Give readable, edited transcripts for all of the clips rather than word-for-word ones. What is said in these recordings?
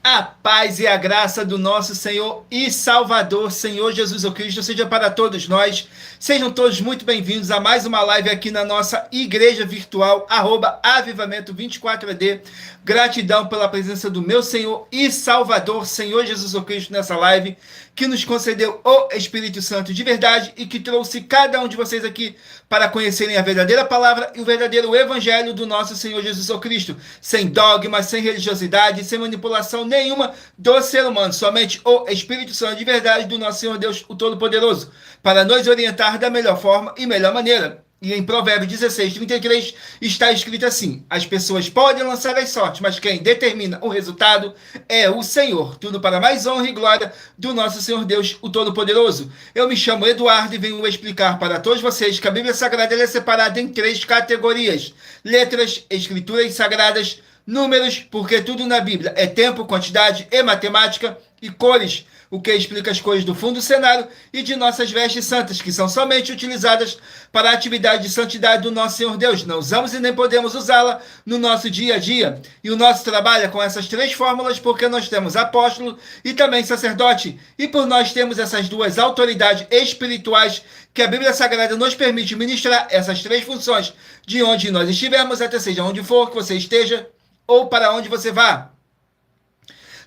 A paz e a graça do nosso Senhor e Salvador, Senhor Jesus Cristo, seja para todos nós. Sejam todos muito bem-vindos a mais uma live aqui na nossa igreja virtual, Avivamento 24AD. Gratidão pela presença do meu Senhor e Salvador, Senhor Jesus Cristo, nessa live, que nos concedeu o Espírito Santo de verdade e que trouxe cada um de vocês aqui para conhecerem a verdadeira palavra e o verdadeiro evangelho do nosso Senhor Jesus Cristo, sem dogmas, sem religiosidade, sem manipulação nenhuma do ser humano, somente o Espírito Santo de verdade do nosso Senhor Deus, o Todo-Poderoso, para nos orientar da melhor forma e melhor maneira. E em Provérbios 16:33 está escrito assim: as pessoas podem lançar as sortes, mas quem determina o resultado é o Senhor. Tudo para mais honra e glória do nosso Senhor Deus, o Todo-Poderoso. Eu me chamo Eduardo e venho explicar para todos vocês que a Bíblia Sagrada é separada em 3 categorias: letras, escrituras sagradas, números, porque tudo na Bíblia é tempo, quantidade e matemática, e cores, o que explica as cores do fundo do cenário, e de nossas vestes santas, que são somente utilizadas para a atividade de santidade do nosso Senhor Deus. Não usamos e nem podemos usá-la no nosso dia a dia. E o nosso trabalho é com essas 3 fórmulas, porque nós temos apóstolo e também sacerdote. E por nós temos essas 2 autoridades espirituais que a Bíblia Sagrada nos permite ministrar essas 3 funções, de onde nós estivermos, até seja onde for que você esteja, ou para onde você vá.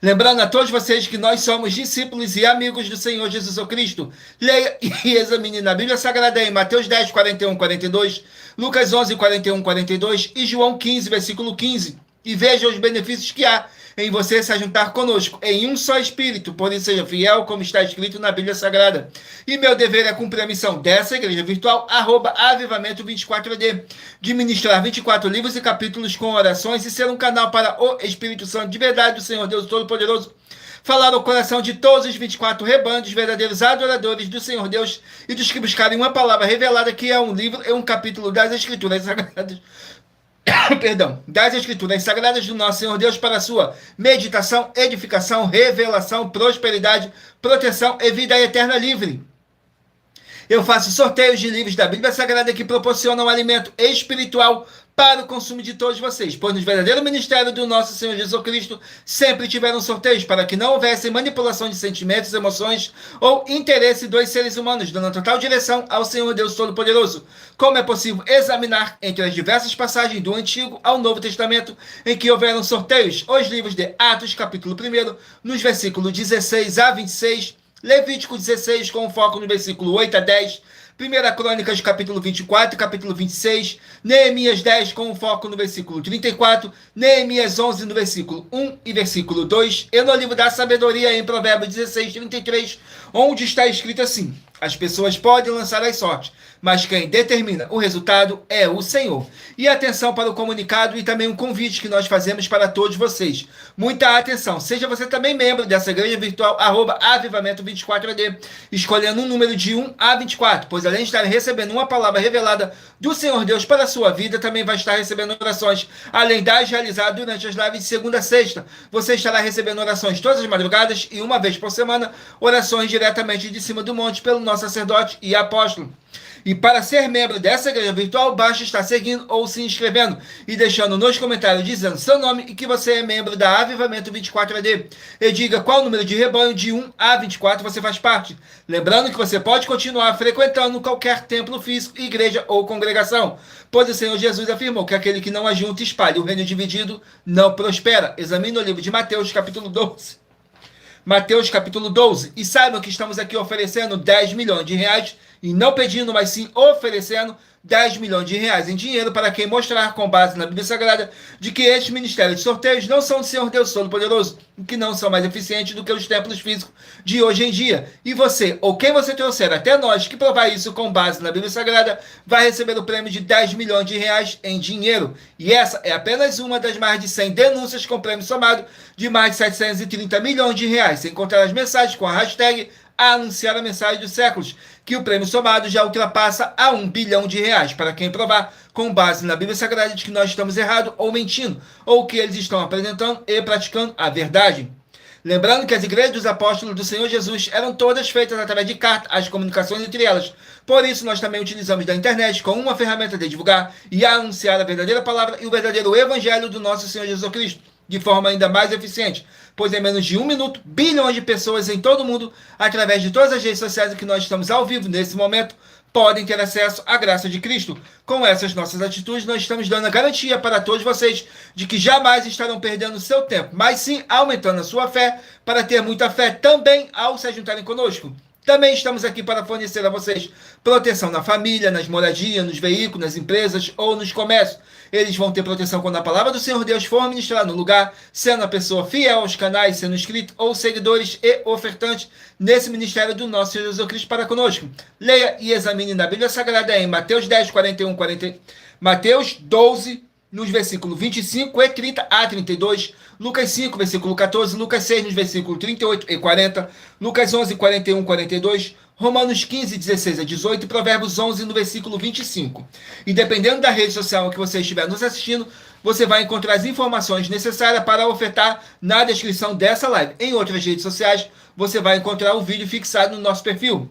Lembrando a todos vocês que nós somos discípulos e amigos do Senhor Jesus Cristo. Leia e examine na Bíblia Sagrada em Mateus 10, 41, 42, Lucas 11, 41, 42 e João 15, versículo 15. E veja os benefícios que há em você se ajuntar conosco em um só Espírito, por isso seja fiel, como está escrito na Bíblia Sagrada. E meu dever é cumprir a missão dessa igreja virtual, Avivamento 24AD, de ministrar 24 livros e capítulos com orações e ser um canal para o Espírito Santo de verdade do Senhor Deus Todo-Poderoso, falar ao coração de todos os 24 rebanhos, verdadeiros adoradores do Senhor Deus e dos que buscarem uma palavra revelada, que é um livro e um capítulo das Escrituras Sagradas, perdão, das Escrituras Sagradas do nosso Senhor Deus, para a sua meditação, edificação, revelação, prosperidade, proteção e vida eterna livre. Eu faço sorteios de livros da Bíblia Sagrada que proporcionam alimento espiritual para o consumo de todos vocês, pois no verdadeiro ministério do nosso Senhor Jesus Cristo sempre tiveram sorteios para que não houvesse manipulação de sentimentos, emoções ou interesse dos seres humanos, dando total direção ao Senhor Deus Todo-Poderoso. Como é possível examinar entre as diversas passagens do Antigo ao Novo Testamento em que houveram sorteios, os livros de Atos, capítulo 1, nos versículos 16 a 26, Levítico 16, com foco no versículo 8 a 10, 1 Crônicas, capítulo 24 e capítulo 26, Neemias 10, com foco no versículo 34, Neemias 11, no versículo 1 e versículo 2, e no livro da sabedoria, em Provérbios 16, 33, onde está escrito assim: as pessoas podem lançar as sortes, mas quem determina o resultado é o Senhor. E atenção para o comunicado e também um convite que nós fazemos para todos vocês. Muita atenção, seja você também membro dessa igreja virtual, Avivamento 24AD, escolhendo um número de 1 a 24, pois além de estar recebendo uma palavra revelada do Senhor Deus para a sua vida, também vai estar recebendo orações, além das realizadas durante as lives de segunda a sexta. Você estará recebendo orações todas as madrugadas e uma vez por semana, orações diretamente de cima do monte pelo nosso sacerdote e apóstolo. E para ser membro dessa igreja virtual, basta estar seguindo ou se inscrevendo e deixando nos comentários dizendo seu nome e que você é membro da Avivamento 24AD. E diga qual número de rebanho de 1 a 24 você faz parte. Lembrando que você pode continuar frequentando qualquer templo físico, igreja ou congregação, pois o Senhor Jesus afirmou que aquele que não ajunta e espalha o reino dividido não prospera. Examine o livro de Mateus, capítulo 12. Mateus capítulo 12, e saibam que estamos aqui oferecendo 10 milhões de reais, e não pedindo, mas sim oferecendo 10 milhões de reais em dinheiro para quem mostrar, com base na Bíblia Sagrada, de que estes ministérios de sorteios não são do Senhor Deus Todo-Poderoso, e que não são mais eficientes do que os templos físicos de hoje em dia. E você, ou quem você trouxer até nós, que provar isso com base na Bíblia Sagrada, vai receber o prêmio de 10 milhões de reais em dinheiro. E essa é apenas uma das mais de 100 denúncias com prêmio somado de mais de 730 milhões de reais, sem contar as mensagens com a hashtag a anunciar a mensagem dos séculos, que o prêmio somado já ultrapassa a 1 bilhão de reais, para quem provar, com base na Bíblia Sagrada, de que nós estamos errados ou mentindo, ou que eles estão apresentando e praticando a verdade. Lembrando que as igrejas dos apóstolos do Senhor Jesus eram todas feitas através de carta, as comunicações entre elas. Por isso, nós também utilizamos da internet como uma ferramenta de divulgar e anunciar a verdadeira palavra e o verdadeiro evangelho do nosso Senhor Jesus Cristo, de forma ainda mais eficiente, pois em menos de 1 minuto, bilhões de pessoas em todo o mundo, através de todas as redes sociais em que nós estamos ao vivo nesse momento, podem ter acesso à graça de Cristo. Com essas nossas atitudes, nós estamos dando a garantia para todos vocês de que jamais estarão perdendo seu tempo, mas sim aumentando a sua fé para ter muita fé também ao se juntarem conosco. Também estamos aqui para fornecer a vocês proteção na família, nas moradias, nos veículos, nas empresas ou nos comércios. Eles vão ter proteção quando a palavra do Senhor Deus for ministrada no lugar, sendo a pessoa fiel aos canais, sendo inscrito ou seguidores e ofertantes nesse ministério do nosso Senhor Jesus Cristo para conosco. Leia e examine na Bíblia Sagrada em Mateus 10, 41, 40, Mateus 12, nos versículos 25 e 30 a 32, Lucas 5, versículo 14, Lucas 6, nos versículos 38 e 40, Lucas 11, 41, 42, Romanos 15, 16 a 18 e Provérbios 11, no versículo 25. E dependendo da rede social que você estiver nos assistindo, você vai encontrar as informações necessárias para ofertar na descrição dessa live. Em outras redes sociais, você vai encontrar o vídeo fixado no nosso perfil.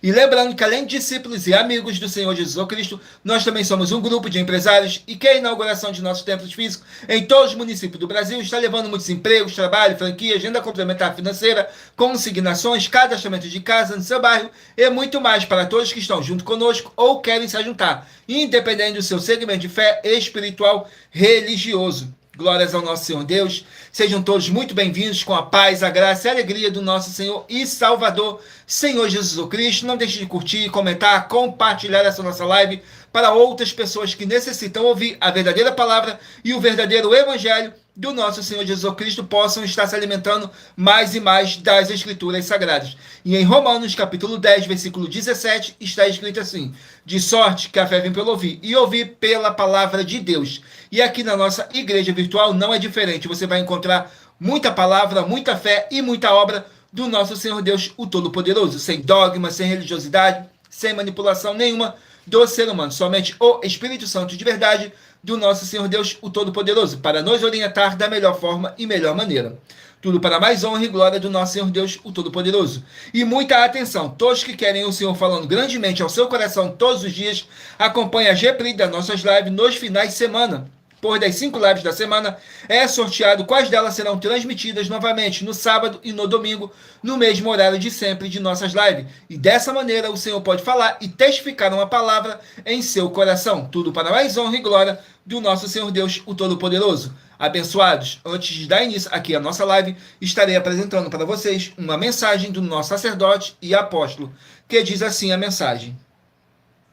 E lembrando que além de discípulos e amigos do Senhor Jesus Cristo, nós também somos um grupo de empresários e que a inauguração de nossos templos físicos em todos os municípios do Brasil está levando muitos empregos, trabalho, franquia, agenda complementar financeira, consignações, cadastramento de casa no seu bairro e muito mais para todos que estão junto conosco ou querem se juntar, independente do seu segmento de fé espiritual religioso. Glórias ao nosso Senhor Deus. Sejam todos muito bem-vindos com a paz, a graça e a alegria do nosso Senhor e Salvador, Senhor Jesus Cristo. Não deixe de curtir, comentar, compartilhar essa nossa live para outras pessoas que necessitam ouvir a verdadeira palavra e o verdadeiro evangelho do nosso Senhor Jesus Cristo possam estar se alimentando mais e mais das Escrituras Sagradas. E em Romanos, capítulo 10, versículo 17, está escrito assim: de sorte que a fé vem pelo ouvir, e ouvir pela palavra de Deus. E aqui na nossa igreja virtual não é diferente. Você vai encontrar muita palavra, muita fé e muita obra do nosso Senhor Deus, o Todo-Poderoso, sem dogma, sem religiosidade, sem manipulação nenhuma do ser humano. Somente o Espírito Santo de verdade do nosso Senhor Deus, o Todo-Poderoso, para nos orientar da melhor forma e melhor maneira. Tudo para mais honra e glória do nosso Senhor Deus, o Todo-Poderoso. E muita atenção, todos que querem o Senhor falando grandemente ao seu coração todos os dias, acompanhem a GPRI das nossas lives nos finais de semana. Por das 5 lives da semana, é sorteado quais delas serão transmitidas novamente no sábado e no domingo, no mesmo horário de sempre de nossas lives. E dessa maneira o Senhor pode falar e testificar uma palavra em seu coração. Tudo para mais honra e glória do nosso Senhor Deus, o Todo-Poderoso. Abençoados, antes de dar início aqui à nossa live, estarei apresentando para vocês uma mensagem do nosso sacerdote e apóstolo, que diz assim a mensagem.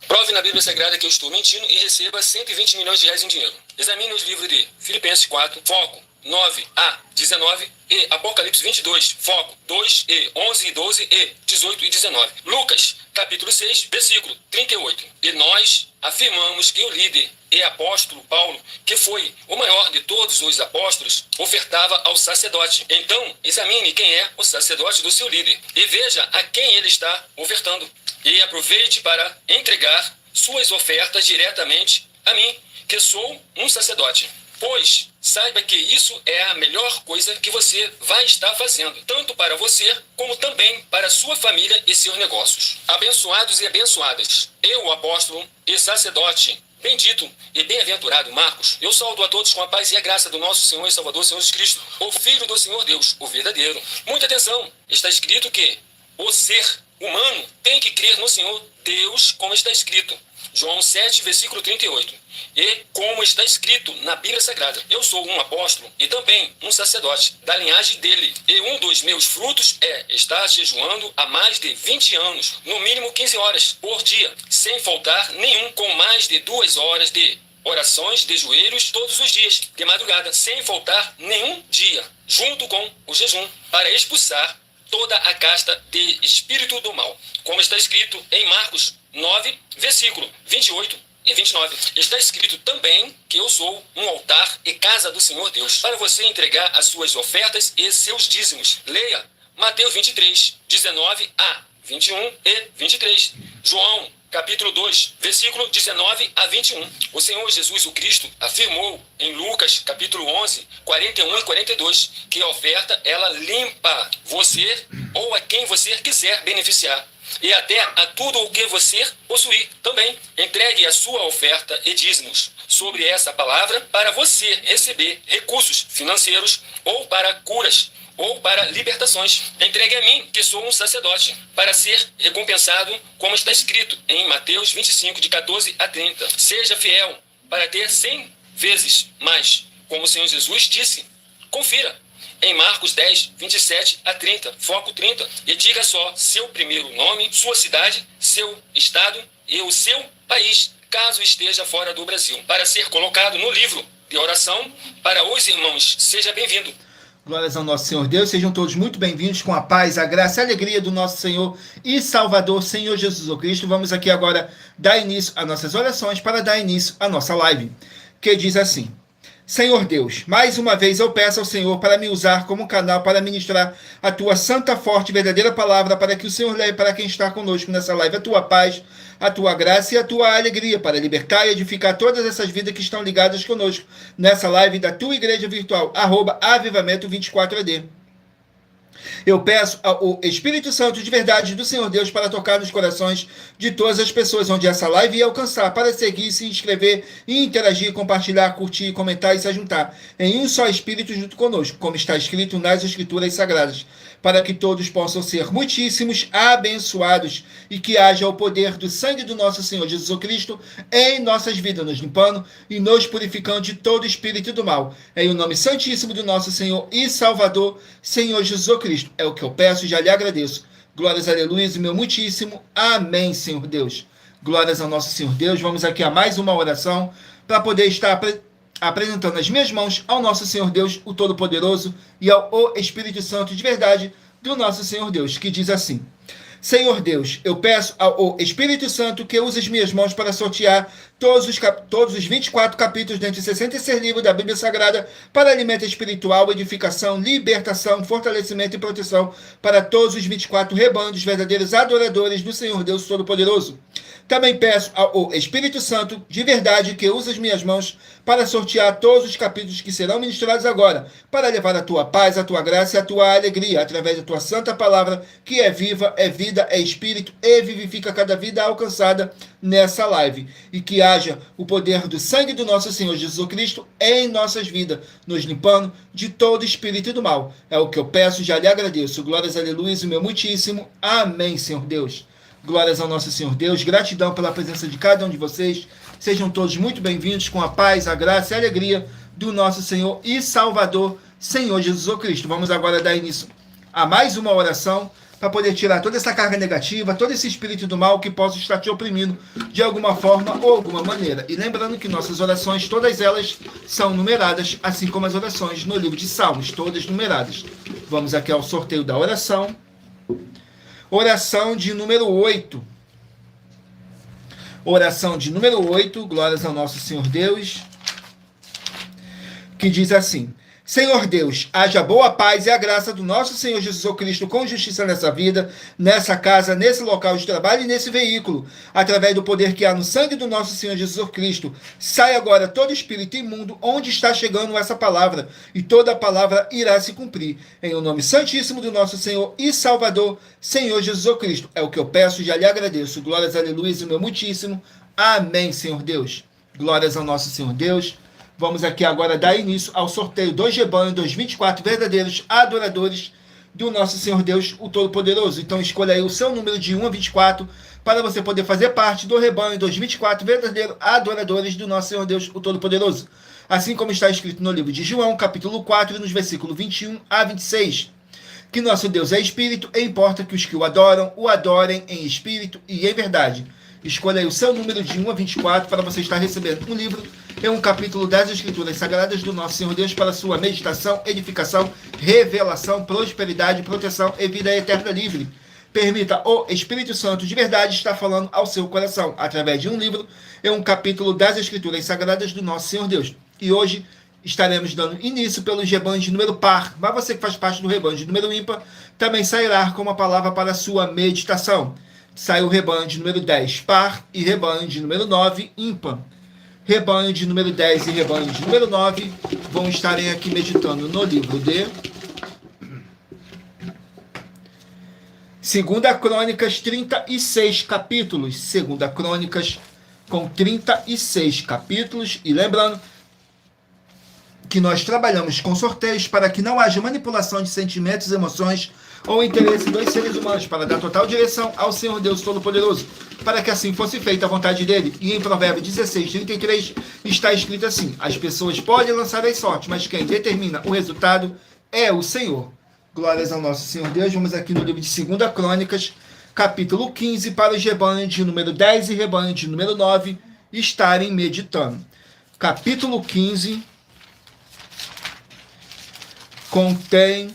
Prove na Bíblia Sagrada que eu estou mentindo e receba 120 milhões de reais em dinheiro. Examine os livros de Filipenses 4, foco 9 a 19 e Apocalipse 22, foco 2 e 11 e 12 e 18 e 19. Lucas, capítulo 6, versículo 38. E nós afirmamos que o líder e apóstolo Paulo, que foi o maior de todos os apóstolos, ofertava ao sacerdote. Então, examine quem é o sacerdote do seu líder e veja a quem ele está ofertando. E aproveite para entregar suas ofertas diretamente a mim, que sou um sacerdote. Pois saiba que isso é a melhor coisa que você vai estar fazendo, tanto para você, como também para sua família e seus negócios. Abençoados e abençoadas, eu, o apóstolo e sacerdote, bendito e bem-aventurado Marcos, eu saúdo a todos com a paz e a graça do nosso Senhor e Salvador, Senhor Jesus Cristo, o Filho do Senhor Deus, o verdadeiro. Muita atenção, está escrito que o ser humano tem que crer no Senhor Deus, como está escrito. João 7, versículo 38. E como está escrito na Bíblia Sagrada, eu sou um apóstolo e também um sacerdote da linhagem dele. E um dos meus frutos é estar jejuando há mais de 20 anos, no mínimo 15 horas por dia, sem faltar nenhum, com mais de 2 horas de orações de joelhos todos os dias, de madrugada, sem faltar nenhum dia, junto com o jejum, para expulsar toda a casta de espírito do mal. Como está escrito em Marcos 9, versículo 28 e 29. Está escrito também que eu sou um altar e casa do Senhor Deus, para você entregar as suas ofertas e seus dízimos. Leia Mateus 23, 19 a 21 e 23. João, capítulo 2, versículo 19 a 21. O Senhor Jesus o Cristo afirmou em Lucas, capítulo 11, 41 e 42, que a oferta, ela limpa você ou a quem você quiser beneficiar. e até a tudo o que você possuir. Também entregue a sua oferta e dízimos sobre essa palavra para você receber recursos financeiros ou para curas ou para libertações. Entregue a mim, que sou um sacerdote, para ser recompensado, como está escrito em Mateus 25, de 14 a 30. Seja fiel para ter 100 vezes mais, como o Senhor Jesus disse. Confira em Marcos 10, 27 a 30, foco 30, e diga só seu primeiro nome, sua cidade, seu estado e o seu país, caso esteja fora do Brasil, para ser colocado no livro de oração para os irmãos. Seja bem-vindo. Glórias ao nosso Senhor Deus, sejam todos muito bem-vindos com a paz, a graça e a alegria do nosso Senhor e Salvador, Senhor Jesus Cristo. Vamos aqui agora dar início às nossas orações para dar início à nossa live, que diz assim: Senhor Deus, mais uma vez eu peço ao Senhor para me usar como canal para ministrar a tua santa, forte e verdadeira palavra, para que o Senhor leve para quem está conosco nessa live a tua paz, a tua graça e a tua alegria, para libertar e edificar todas essas vidas que estão ligadas conosco nessa live da tua igreja virtual, @avivamento24AD. Eu peço ao Espírito Santo de verdade do Senhor Deus para tocar nos corações de todas as pessoas onde essa live ia alcançar, para seguir, se inscrever, e interagir, compartilhar, curtir, comentar e se juntar em um só Espírito junto conosco, como está escrito nas Escrituras Sagradas, para que todos possam ser muitíssimos abençoados e que haja o poder do sangue do nosso Senhor Jesus Cristo em nossas vidas, nos limpando e nos purificando de todo espírito do mal. Em o nome santíssimo do nosso Senhor e Salvador, Senhor Jesus Cristo. É o que eu peço e já lhe agradeço. Glórias, aleluia, e meu muitíssimo amém, Senhor Deus. Glórias ao nosso Senhor Deus. Vamos aqui a mais uma oração para poder estar apresentando as minhas mãos ao nosso Senhor Deus, o Todo-Poderoso, e ao Espírito Santo de verdade do nosso Senhor Deus, que diz assim: Senhor Deus, eu peço ao Espírito Santo que use as minhas mãos para sortear todos os 24 capítulos dentre 66 livros da Bíblia Sagrada para alimento espiritual, edificação, libertação, fortalecimento e proteção para todos os 24 rebanhos verdadeiros adoradores do Senhor Deus Todo-Poderoso. Também peço ao Espírito Santo de verdade que use as minhas mãos para sortear todos os capítulos que serão ministrados agora, para levar a tua paz, a tua graça e a tua alegria, através da tua santa palavra, que é viva, é vida, é espírito e vivifica cada vida alcançada nessa live. E que haja o poder do sangue do nosso Senhor Jesus Cristo em nossas vidas, nos limpando de todo espírito do mal. É o que eu peço e já lhe agradeço. Glórias, aleluia, e meu muitíssimo amém, Senhor Deus. Glórias ao nosso Senhor Deus, gratidão pela presença de cada um de vocês. Sejam todos muito bem-vindos com a paz, a graça e a alegria do nosso Senhor e Salvador, Senhor Jesus Cristo. Vamos agora dar início a mais uma oração para poder tirar toda essa carga negativa, todo esse espírito do mal que possa estar te oprimindo de alguma forma ou alguma maneira. E lembrando que nossas orações, todas elas são numeradas, assim como as orações no livro de Salmos, todas numeradas. Vamos aqui ao sorteio da oração. Oração de número 8. Oração de número 8, glórias ao nosso Senhor Deus, que diz assim: Senhor Deus, haja boa paz e a graça do nosso Senhor Jesus Cristo com justiça nessa vida, nessa casa, nesse local de trabalho e nesse veículo, através do poder que há no sangue do nosso Senhor Jesus Cristo. Sai agora todo espírito imundo onde está chegando essa palavra, e toda a palavra irá se cumprir. Em o nome santíssimo do nosso Senhor e Salvador, Senhor Jesus Cristo. É o que eu peço e já lhe agradeço. Glórias, aleluia, e meu muitíssimo amém, Senhor Deus. Glórias ao nosso Senhor Deus. Vamos aqui agora dar início ao sorteio dos rebanhos dos 24 verdadeiros adoradores do nosso Senhor Deus, o Todo-Poderoso. Então escolha aí o seu número de 1 a 24 para você poder fazer parte do rebanho dos 24 verdadeiros adoradores do nosso Senhor Deus, o Todo-Poderoso. Assim como está escrito no livro de João, capítulo 4, nos versículos 21 a 26. Que nosso Deus é espírito e importa que os que o adoram, o adorem em espírito e em verdade. Escolha aí o seu número de 1 a 24 para você estar recebendo um livro e um capítulo das Escrituras Sagradas do nosso Senhor Deus para sua meditação, edificação, revelação, prosperidade, proteção e vida eterna livre. Permita o Espírito Santo de verdade estar falando ao seu coração através de um livro e um capítulo das Escrituras Sagradas do nosso Senhor Deus. E hoje estaremos dando início pelos rebanhos de número par, mas você que faz parte do rebanho de número ímpar também sairá com uma palavra para a sua meditação. Sai o rebanho de número 10 par e rebanho de número 9 ímpar. Rebanho de número 10 e rebanho de número 9 vão estarem aqui meditando no livro de Segunda Crônicas, 36 capítulos. Segunda Crônicas, com 36 capítulos. E lembrando que nós trabalhamos com sorteios para que não haja manipulação de sentimentos, emoções ou interesse dos seres humanos, para dar total direção ao Senhor Deus Todo-Poderoso, para que assim fosse feita a vontade dele. E em Provérbios 16, 33, está escrito assim: as pessoas podem lançar as sortes, mas quem determina o resultado é o Senhor. Glórias ao nosso Senhor Deus. Vamos aqui no livro de 2 Crônicas, capítulo 15, para os rebanhos de número 10 e rebanho de número 9 estarem meditando. Capítulo 15 contém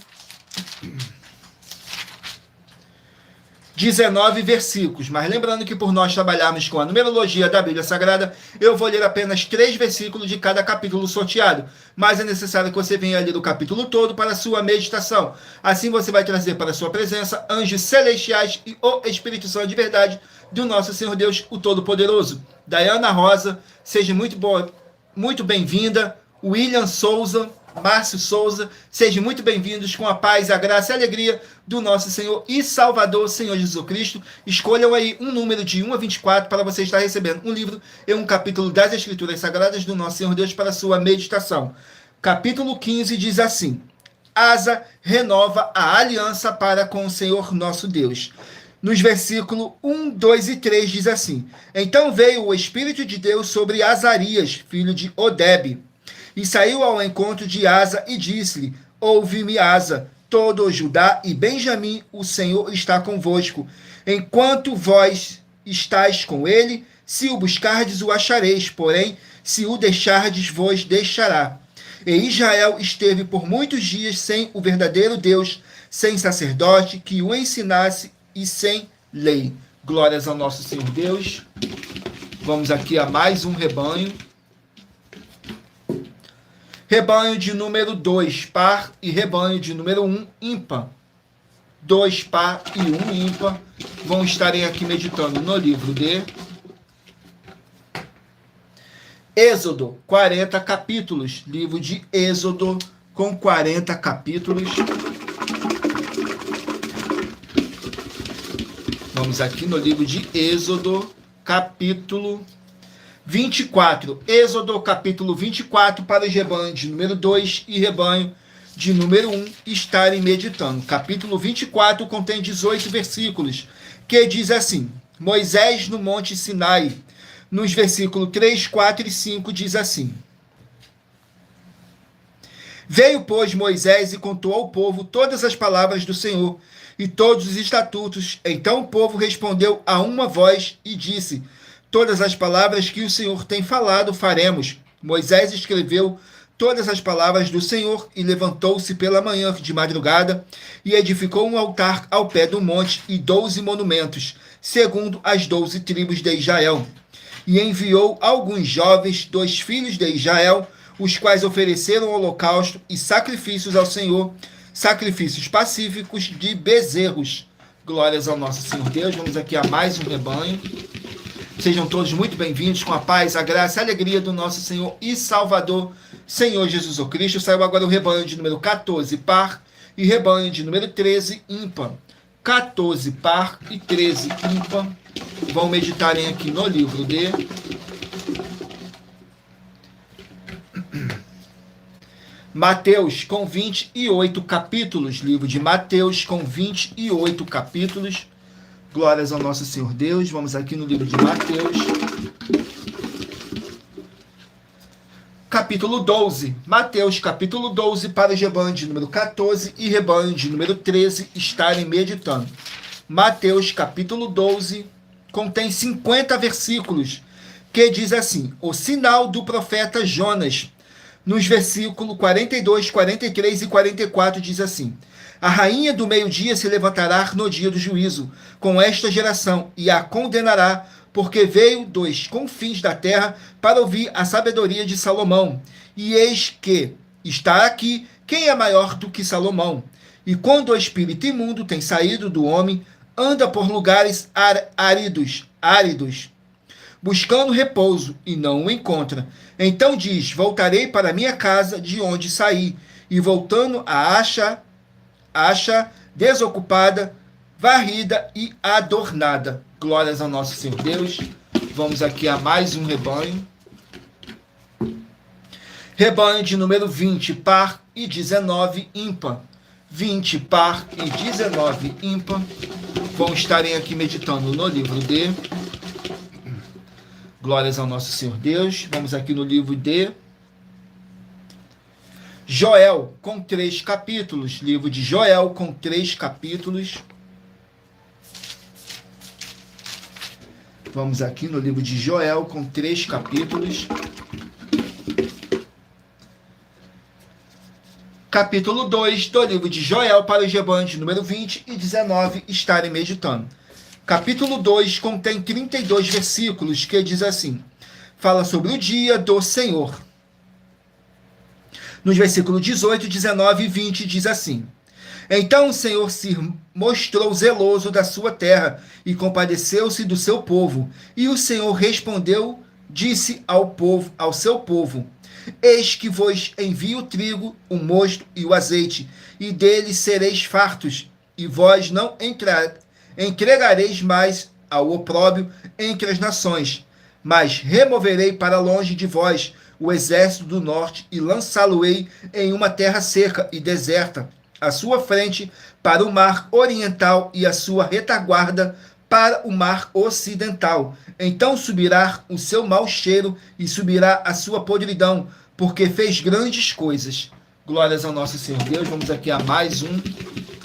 19 versículos, mas lembrando que por nós trabalharmos com a numerologia da Bíblia Sagrada, eu vou ler apenas 3 versículos de cada capítulo sorteado, mas é necessário que você venha ler o capítulo todo para a sua meditação. Assim você vai trazer para a sua presença anjos celestiais e o Espírito Santo de verdade do nosso Senhor Deus, o Todo-Poderoso. Dayana Rosa, seja muito boa, muito bem-vinda. William Souza, Márcio Souza, sejam muito bem-vindos com a paz, a graça e a alegria do nosso Senhor e Salvador, Senhor Jesus Cristo. Escolham aí um número de 1 a 24 para você estar recebendo um livro e um capítulo das Escrituras Sagradas do nosso Senhor Deus para a sua meditação. Capítulo 15 diz assim: Asa renova a aliança para com o Senhor nosso Deus. Nos versículos 1, 2 e 3 diz assim: Então veio o Espírito de Deus sobre Azarias, filho de Odebe, e saiu ao encontro de Asa e disse-lhe: Ouve-me, Asa, todo Judá e Benjamim, o Senhor está convosco. Enquanto vós estáis com ele, se o buscardes, o achareis, porém, se o deixardes, vos deixará. E Israel esteve por muitos dias sem o verdadeiro Deus, sem sacerdote que o ensinasse e sem lei. Glórias ao nosso Senhor Deus. Vamos aqui a mais um rebanho. Rebanho de número 2, par, e rebanho de número 1, ímpar. 2 par e 1 ímpar vão estarem aqui meditando no livro de Êxodo, 40 capítulos. Livro de Êxodo com 40 capítulos. Vamos aqui no livro de Êxodo, capítulo 24. Êxodo, capítulo 24, para os rebanhos de número 2 e rebanho de número 1 estarem meditando. Capítulo 24 contém 18 versículos, que diz assim: Moisés no monte Sinai. Nos versículos 3, 4 e 5 diz assim: Veio, pois, Moisés e contou ao povo todas as palavras do Senhor e todos os estatutos. Então o povo respondeu a uma voz e disse: Todas as palavras que o Senhor tem falado faremos. Moisés escreveu todas as palavras do Senhor e levantou-se pela manhã de madrugada e edificou um altar ao pé do monte e 12 monumentos, segundo as 12 tribos de Israel. E enviou alguns jovens dos filhos de Israel, os quais ofereceram holocausto e sacrifícios ao Senhor, sacrifícios pacíficos de bezerros. Glórias ao nosso Senhor Deus. Vamos aqui a mais um rebanho. Sejam todos muito bem-vindos com a paz, a graça e a alegria do nosso Senhor e Salvador, Senhor Jesus Cristo. Saiu agora o rebanho de número 14, par, e rebanho de número 13, ímpar. 14, par, e 13, ímpar. Vão meditarem aqui no livro de Mateus, com 28 capítulos. Livro de Mateus, com 28 capítulos. Glórias ao nosso Senhor Deus. Vamos aqui no livro de Mateus. Capítulo 12. Mateus, capítulo 12, para os rebanhos de número 14 e rebanho de número 13 estarem meditando. Mateus, capítulo 12, contém 50 versículos, que diz assim: O sinal do profeta Jonas. Nos versículos 42, 43 e 44 diz assim: A rainha do meio-dia se levantará no dia do juízo com esta geração e a condenará, porque veio dos confins da terra para ouvir a sabedoria de Salomão. E eis que está aqui quem é maior do que Salomão. E quando o espírito imundo tem saído do homem, anda por lugares áridos, buscando repouso, e não o encontra. Então diz: Voltarei para minha casa de onde saí. E voltando a acha desocupada, varrida e adornada. Glórias ao nosso Senhor Deus. Vamos aqui a mais um rebanho. Rebanho de número 20, par, e 19, ímpar. 20, par, e 19, ímpar. Vão estarem aqui meditando no livro de... Glórias ao nosso Senhor Deus. Vamos aqui no livro de... Joel, com 3 capítulos. Livro de Joel, com 3 capítulos. Vamos aqui no livro de Joel, com 3 capítulos. Capítulo 2 do livro de Joel para os rebanhos de número 20 e 19 estarem meditando. Capítulo 2 contém 32 versículos que diz assim, fala sobre o dia do Senhor. Nos versículos 18, 19 e 20 diz assim, então o Senhor se mostrou zeloso da sua terra e compadeceu-se do seu povo. E o Senhor respondeu, disse ao seu povo, eis que vos envio o trigo, o mosto e o azeite, e deles sereis fartos, e vós não entregareis mais ao opróbrio entre as nações, mas removerei para longe de vós o exército do norte, e lançá-lo-ei em uma terra seca e deserta, à sua frente para o mar oriental e a sua retaguarda para o mar ocidental. Então subirá o seu mau cheiro e subirá a sua podridão, porque fez grandes coisas. Glórias ao nosso Senhor Deus. Vamos aqui a mais um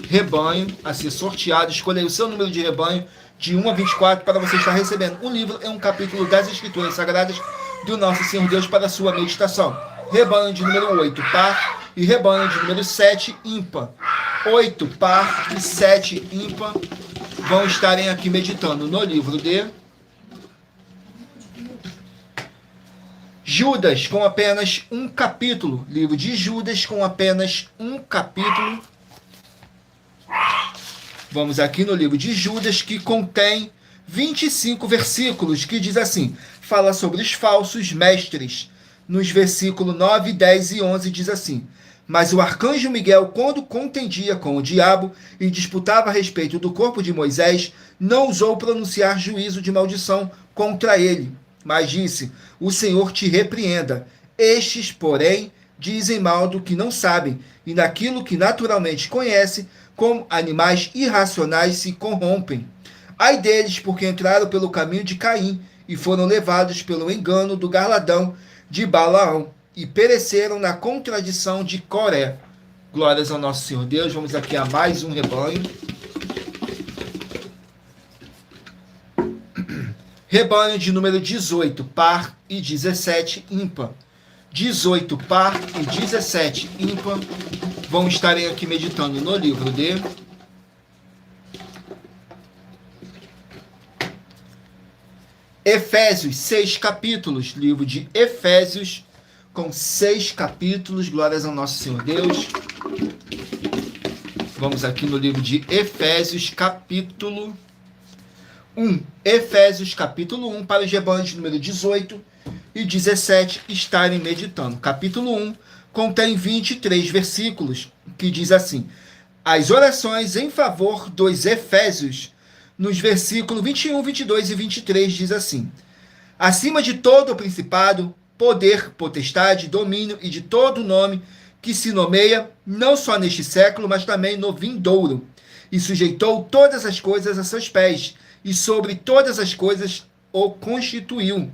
rebanho a ser sorteado. Escolha o seu número de rebanho de 1 a 24 para você estar recebendo um livro em um capítulo das Escrituras Sagradas do nosso Senhor Deus para a sua meditação. Rebanho de número 8, par, e rebanho de número 7, ímpar. 8, par e 7, ímpar, vão estarem aqui meditando no livro de Judas, com apenas um capítulo. Livro de Judas, com apenas um capítulo. Vamos aqui no livro de Judas, que contém 25 versículos, que diz assim, fala sobre os falsos mestres. Nos versículos 9, 10 e 11 diz assim, mas o arcanjo Miguel, quando contendia com o diabo e disputava a respeito do corpo de Moisés, não ousou pronunciar juízo de maldição contra ele, mas disse, o Senhor te repreenda. Estes, porém, dizem mal do que não sabem, e naquilo que naturalmente conhece, como animais irracionais se corrompem. Ai deles, porque entraram pelo caminho de Caim, e foram levados pelo engano do Galadão de Balaão, e pereceram na contradição de Coré. Glórias ao nosso Senhor Deus. Vamos aqui a mais um rebanho. Rebanho de número 18, par, e 17, ímpar. 18, par, e 17, ímpar, vão estarem aqui meditando no livro de Efésios, 6 capítulos. Livro de Efésios, com 6 capítulos. Glórias ao nosso Senhor Deus. Vamos aqui no livro de Efésios, capítulo 1. Efésios, capítulo 1, para os rebanhos número 18 e 17 estarem meditando. Capítulo 1 contém 23 versículos, que diz assim, as orações em favor dos Efésios. Nos versículos 21, 22 e 23 diz assim, acima de todo o principado, poder, potestade, domínio e de todo nome que se nomeia, não só neste século, mas também no vindouro, e sujeitou todas as coisas a seus pés, e sobre todas as coisas o constituiu,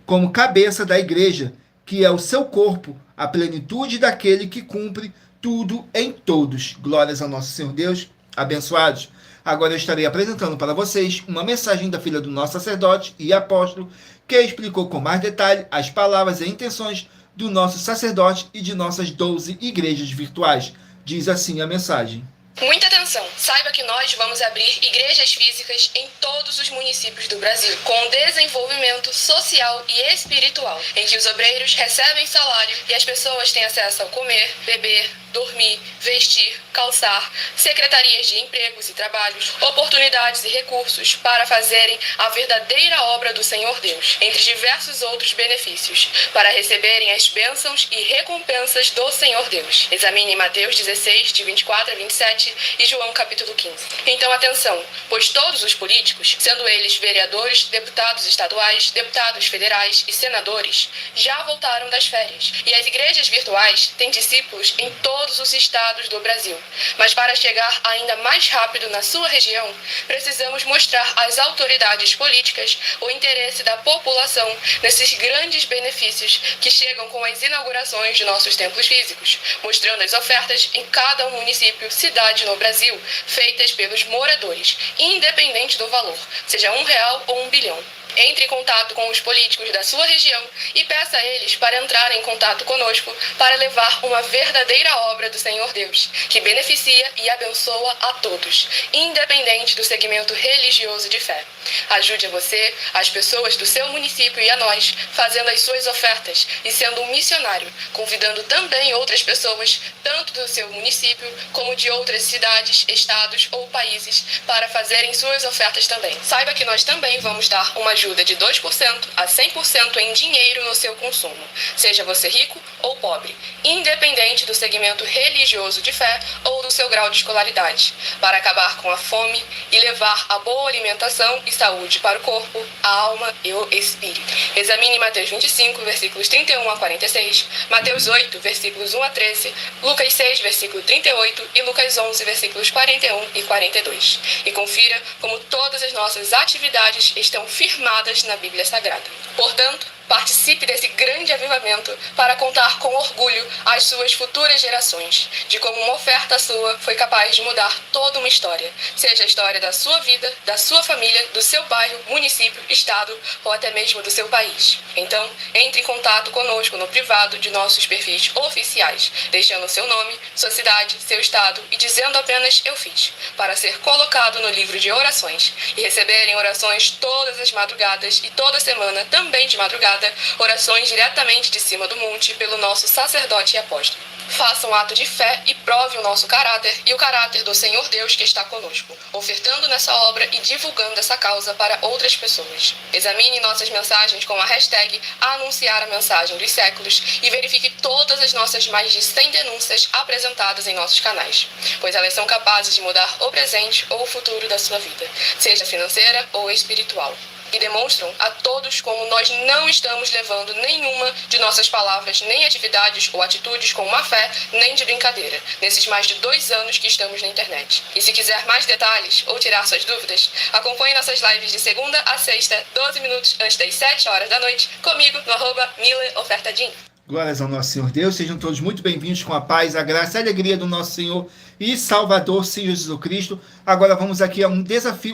como cabeça da igreja, que é o seu corpo, a plenitude daquele que cumpre tudo em todos. Glórias ao nosso Senhor Deus, abençoados. Agora eu estarei apresentando para vocês uma mensagem da filha do nosso sacerdote e apóstolo, que explicou com mais detalhe as palavras e intenções do nosso sacerdote e de nossas 12 igrejas virtuais. Diz assim a mensagem. Muita atenção! Saiba que nós vamos abrir igrejas físicas em todos os municípios do Brasil, com desenvolvimento social e espiritual, em que os obreiros recebem salário e as pessoas têm acesso ao comer, beber, dormir, vestir, calçar, secretarias de empregos e trabalhos, oportunidades e recursos para fazerem a verdadeira obra do Senhor Deus, entre diversos outros benefícios, para receberem as bênçãos e recompensas do Senhor Deus. Examine Mateus 16, de 24 a 27 e João capítulo 15. Então atenção, pois todos os políticos, sendo eles vereadores, deputados estaduais, deputados federais e senadores, já voltaram das férias, e as igrejas virtuais têm discípulos em todos os estados do Brasil. Mas para chegar ainda mais rápido na sua região, precisamos mostrar às autoridades políticas o interesse da população nesses grandes benefícios que chegam com as inaugurações de nossos templos físicos, mostrando as ofertas em cada município, cidade no Brasil, feitas pelos moradores, independente do valor, seja R$1 ou 1 bilhão. Entre em contato com os políticos da sua região e peça a eles para entrarem em contato conosco para levar uma verdadeira obra do Senhor Deus, que beneficia e abençoa a todos, independente do segmento religioso de fé. Ajude a você, as pessoas do seu município e a nós, fazendo as suas ofertas e sendo um missionário, convidando também outras pessoas, tanto do seu município como de outras cidades, estados ou países, para fazerem suas ofertas também. Saiba que nós também vamos dar uma ajuda de 2% a 100% em dinheiro no seu consumo, seja você rico ou pobre, independente do segmento religioso de fé ou do seu grau de escolaridade, para acabar com a fome e levar a boa alimentação e saúde para o corpo, a alma e o espírito. Examine Mateus 25, versículos 31 a 46, Mateus 8, versículos 1 a 13, Lucas 6, versículo 38 e Lucas 11, versículos 41 e 42. E confira como todas as nossas atividades estão firmadas na Bíblia Sagrada. Portanto, participe desse grande avivamento para contar com orgulho às suas futuras gerações, de como uma oferta sua foi capaz de mudar toda uma história, seja a história da sua vida, da sua família, do seu bairro, município, estado ou até mesmo do seu país. Então, entre em contato conosco no privado de nossos perfis oficiais, deixando seu nome, sua cidade, seu estado e dizendo apenas "eu fiz", para ser colocado no livro de orações e receberem orações todas as madrugadas e toda semana também de madrugada, orações diretamente de cima do monte pelo nosso sacerdote e apóstolo. Faça um ato de fé e prove o nosso caráter e o caráter do Senhor Deus que está conosco, ofertando nessa obra e divulgando essa causa para outras pessoas. Examine nossas mensagens com a hashtag Anunciar a Mensagem dos Séculos e verifique todas as nossas mais de 100 denúncias apresentadas em nossos canais, pois elas são capazes de mudar o presente ou o futuro da sua vida, seja financeira ou espiritual. E demonstram a todos como nós não estamos levando nenhuma de nossas palavras, nem atividades ou atitudes com má fé, nem de brincadeira, nesses mais de 2 anos que estamos na internet. E se quiser mais detalhes ou tirar suas dúvidas, acompanhe nossas lives de segunda a sexta, 12 minutos antes das 7 horas da noite, comigo no @MillerOfertaDin. Glórias ao nosso Senhor Deus, sejam todos muito bem-vindos com a paz, a graça e a alegria do nosso Senhor e Salvador, Senhor Jesus Cristo. Agora vamos aqui a um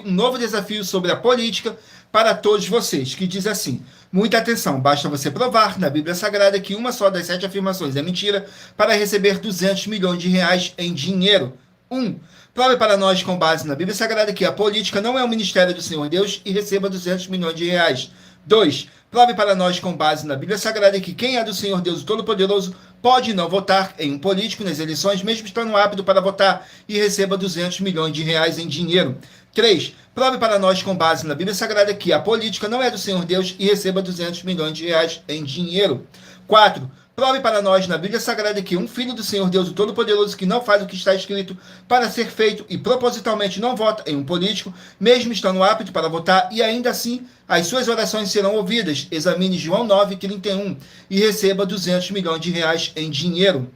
novo desafio sobre a política para todos vocês, que diz assim: muita atenção, basta você provar na Bíblia Sagrada que uma só das 7 afirmações é mentira para receber 200 milhões de reais em dinheiro. 1. Prove para nós com base na Bíblia Sagrada que a política não é o ministério do Senhor Deus e receba 200 milhões de reais. 2. Prove para nós com base na Bíblia Sagrada que quem é do Senhor Deus Todo-Poderoso pode não votar em um político nas eleições, mesmo estando apto para votar, e receba 200 milhões de reais em dinheiro. 3. Prove para nós com base na Bíblia Sagrada que a política não é do Senhor Deus e receba 200 milhões de reais em dinheiro. 4. Prove para nós na Bíblia Sagrada que um filho do Senhor Deus Todo-Poderoso que não faz o que está escrito para ser feito e propositalmente não vota em um político, mesmo estando apto para votar, e ainda assim as suas orações serão ouvidas. Examine João 9:31 e receba 200 milhões de reais em dinheiro.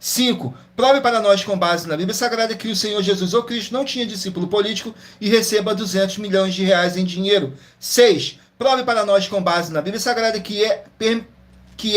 5. Prove para nós com base na Bíblia Sagrada que o Senhor Jesus ou Cristo não tinha discípulo político e receba 200 milhões de reais em dinheiro. 6. Prove para nós com base na Bíblia Sagrada que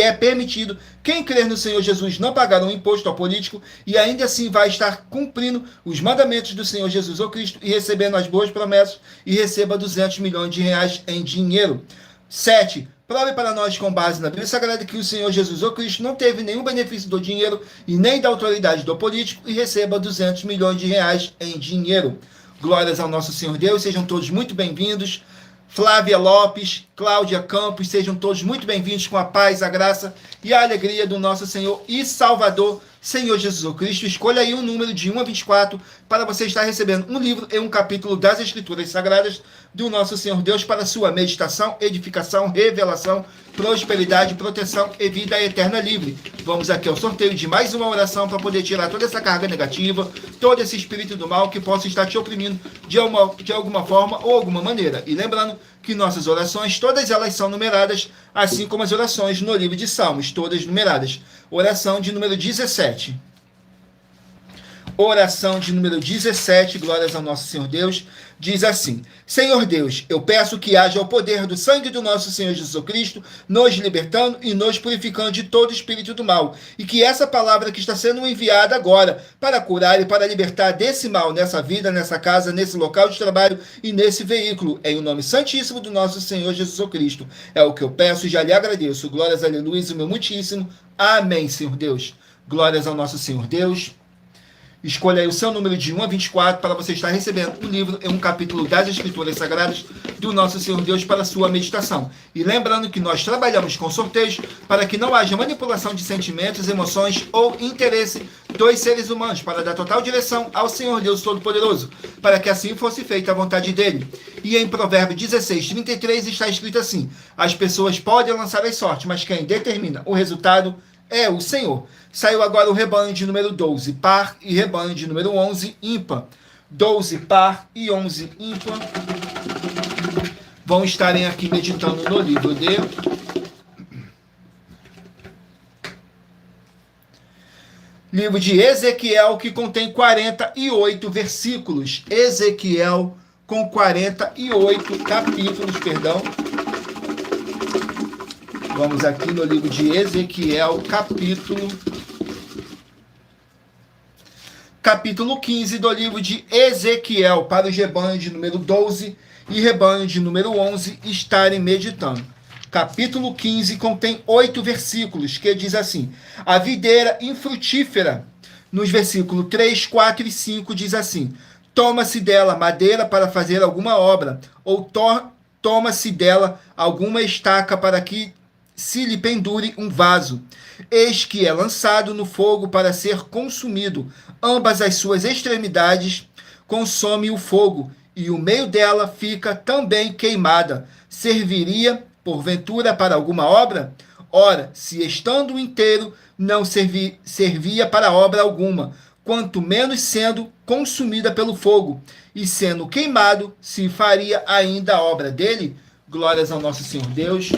é permitido quem crer no Senhor Jesus não pagar um imposto ao político e ainda assim vai estar cumprindo os mandamentos do Senhor Jesus ou Cristo e recebendo as boas promessas e receba 200 milhões de reais em dinheiro. 7. Prove para nós com base na Bíblia Sagrada que o Senhor Jesus ou Cristo não teve nenhum benefício do dinheiro e nem da autoridade do político e receba 200 milhões de reais em dinheiro. Glórias ao nosso Senhor Deus, sejam todos muito bem-vindos. Flávia Lopes, Cláudia Campos, sejam todos muito bem-vindos com a paz, a graça e a alegria do nosso Senhor e Salvador, Senhor Jesus Cristo. Escolha aí um número de 1 a 24 para você estar recebendo um livro e um capítulo das Escrituras Sagradas do nosso Senhor Deus para sua meditação, edificação, revelação, prosperidade, proteção e vida eterna livre. Vamos aqui ao sorteio de mais uma oração para poder tirar toda essa carga negativa, todo esse espírito do mal que possa estar te oprimindo de alguma forma ou alguma maneira. E lembrando que nossas orações, todas elas são numeradas, assim como as orações no livro de Salmos, todas numeradas. Oração de número 17. Oração de número 17, glórias ao nosso Senhor Deus, diz assim: Senhor Deus, eu peço que haja o poder do sangue do nosso Senhor Jesus Cristo, nos libertando e nos purificando de todo espírito do mal, e que essa palavra que está sendo enviada agora para curar e para libertar desse mal nessa vida, nessa casa, nesse local de trabalho e nesse veículo, em o nome santíssimo do nosso Senhor Jesus Cristo. É o que eu peço e já lhe agradeço. Glórias, aleluia, o meu muitíssimo. Amém, Senhor Deus. Glórias ao nosso Senhor Deus. Escolha aí o seu número de 1 a 24 para você estar recebendo um livro e um capítulo das Escrituras Sagradas do nosso Senhor Deus para a sua meditação. E lembrando que nós trabalhamos com sorteios para que não haja manipulação de sentimentos, emoções ou interesse dos seres humanos, para dar total direção ao Senhor Deus Todo-Poderoso, para que assim fosse feita a vontade dele. E em Provérbios 16, 33 está escrito assim: as pessoas podem lançar as sortes, mas quem determina o resultado é o Senhor. Saiu agora o rebanho de número 12, par, e rebanho de número 11, ímpar. 12, par e 11, ímpar. Vão estarem aqui meditando no livro de livro de Ezequiel, que contém 48 versículos. Ezequiel com 48 capítulos, perdão. Vamos aqui no livro de Ezequiel, capítulo 15 do livro de Ezequiel, para o rebanho de número 12 e rebanho de número 11 estarem meditando. Capítulo 15 contém 8 versículos, que diz assim: a videira infrutífera, nos versículos 3, 4 e 5 diz assim: toma-se dela madeira para fazer alguma obra, ou toma-se dela alguma estaca para que se lhe pendure um vaso. Eis que é lançado no fogo para ser consumido. Ambas as suas extremidades consome o fogo, e o meio dela fica também queimada. Serviria, porventura, para alguma obra? Ora, se estando inteiro, não servia para obra alguma, quanto menos sendo consumida pelo fogo, e sendo queimado, se faria ainda a obra dele? Glórias ao nosso Senhor Deus.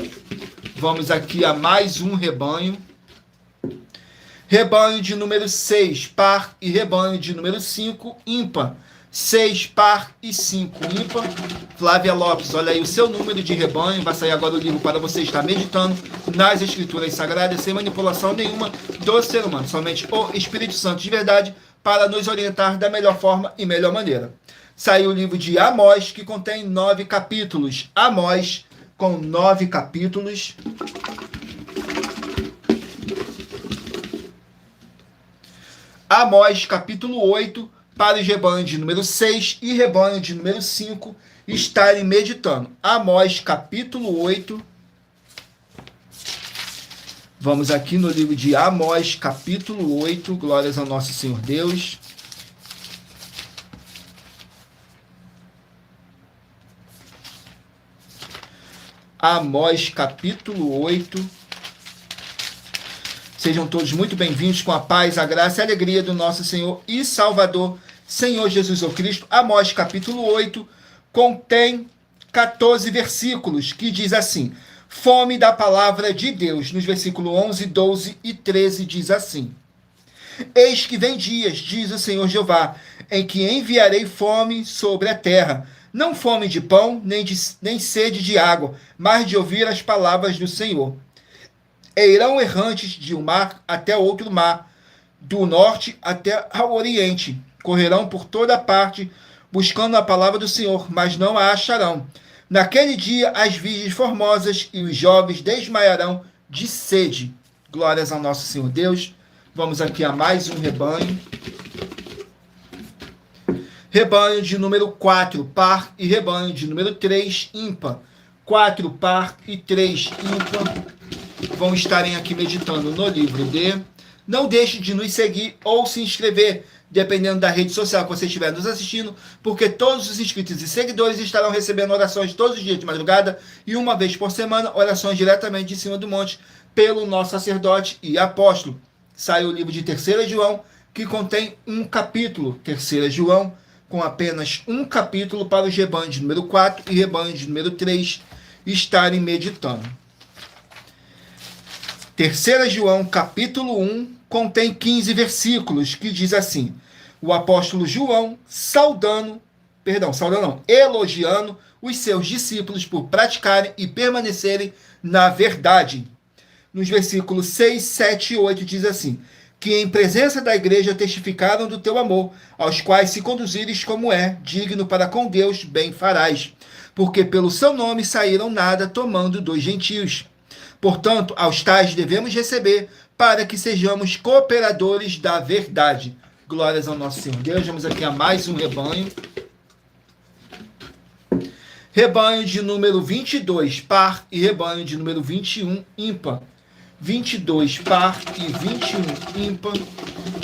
Vamos aqui a mais um rebanho. Rebanho de número 6, par, e rebanho de número 5, ímpar. 6, par e 5, ímpar. Flávia Lopes, olha aí o seu número de rebanho. Vai sair agora o livro para você estar meditando nas Escrituras Sagradas, sem manipulação nenhuma do ser humano. Somente o Espírito Santo de verdade para nos orientar da melhor forma e melhor maneira. Saiu o livro de Amós, que contém 9 capítulos. Amós, com 9 capítulos. Amós, capítulo 8, para o rebanho de número 6 e rebanho de número 5 estarem meditando. Amós, capítulo 8. Vamos aqui no livro de Amós, capítulo 8. Glórias ao nosso Senhor Deus. Amós, capítulo 8. Sejam todos muito bem-vindos com a paz, a graça e a alegria do nosso Senhor e Salvador, Senhor Jesus Cristo. Amós, capítulo 8, contém 14 versículos, que diz assim: fome da palavra de Deus. Nos versículos 11, 12 e 13 diz assim: eis que vem dias, diz o Senhor Jeová, em que enviarei fome sobre a terra, não fome de pão, nem sede de água, mas de ouvir as palavras do Senhor. E irão errantes de um mar até outro mar, do norte até ao oriente. Correrão por toda parte, buscando a palavra do Senhor, mas não a acharão. Naquele dia, as virgens formosas e os jovens desmaiarão de sede. Glórias ao nosso Senhor Deus. Vamos aqui a mais um rebanho. Rebanho de número 4, par, e rebanho de número 3, ímpar. 4, par e 3, ímpar. Vão estarem aqui meditando no livro de Não deixe de nos seguir ou se inscrever, dependendo da rede social que você estiver nos assistindo, porque todos os inscritos e seguidores estarão recebendo orações todos os dias de madrugada e uma vez por semana, orações diretamente de cima do monte pelo nosso sacerdote e apóstolo. Saiu o livro de 3 João, que contém um capítulo. 3 João, com apenas um capítulo para os rebanhos de número 4 e rebanhos de número 3 estarem meditando. 3 João, capítulo 1, contém 15 versículos, que diz assim: o apóstolo João elogiando os seus discípulos por praticarem e permanecerem na verdade. Nos versículos 6, 7 e 8 diz assim: que em presença da igreja testificaram do teu amor, aos quais se conduzires como é, digno para com Deus, bem farás. Porque pelo seu nome saíram nada, tomando dos gentios. Portanto, aos tais devemos receber, para que sejamos cooperadores da verdade. Glórias ao nosso Senhor Deus. Vamos aqui a mais um rebanho. Rebanho de número 22, par, e rebanho de número 21, ímpar. 22 par e 21 ímpar.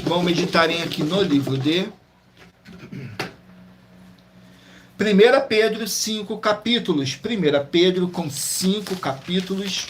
Vão meditarem aqui no livro de 1 Pedro, 5 capítulos. 1 Pedro com 5 capítulos.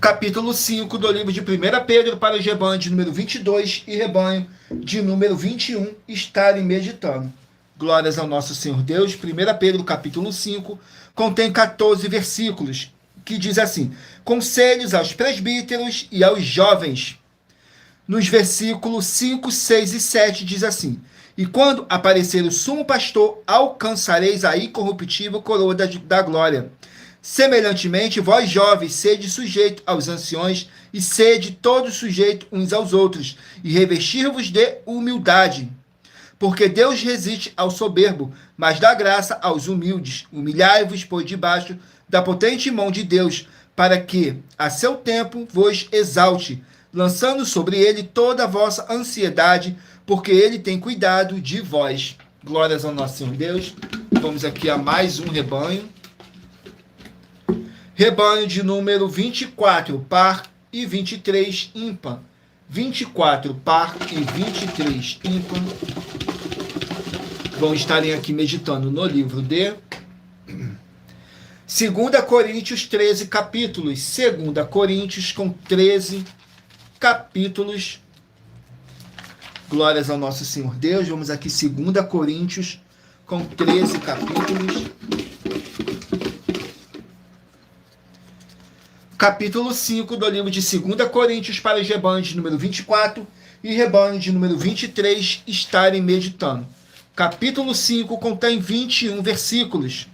Capítulo 5 do livro de 1 Pedro, para os rebanhos de número 22 e rebanho de número 21 estarem meditando. Glórias ao nosso Senhor Deus. 1 Pedro, capítulo 5, contém 14 versículos, que diz assim: conselhos aos presbíteros e aos jovens. Nos versículos 5, 6 e 7 diz assim: e quando aparecer o sumo pastor, alcançareis a incorruptível coroa da glória. Semelhantemente, vós jovens, sede sujeito aos anciões, e sede todos sujeitos uns aos outros, e revestir-vos de humildade. Porque Deus resiste ao soberbo, mas dá graça aos humildes. Humilhai-vos, pois, debaixo da potente mão de Deus, para que, a seu tempo, vos exalte, lançando sobre ele toda a vossa ansiedade, porque ele tem cuidado de vós. Glórias ao nosso Senhor Deus. Vamos aqui a mais um rebanho. Rebanho de número 24, par, e 23, ímpar. 24, par, e 23, ímpar. Vão estarem aqui meditando no livro de 2 Coríntios, 13 capítulos. 2 Coríntios com 13 capítulos. Glórias ao nosso Senhor Deus. Vamos aqui, 2 Coríntios com 13 capítulos. Capítulo 5 do livro de 2 Coríntios, para os rebanhos de número 24 e rebanho de número 23 estarem meditando. Capítulo 5 contém 21 versículos,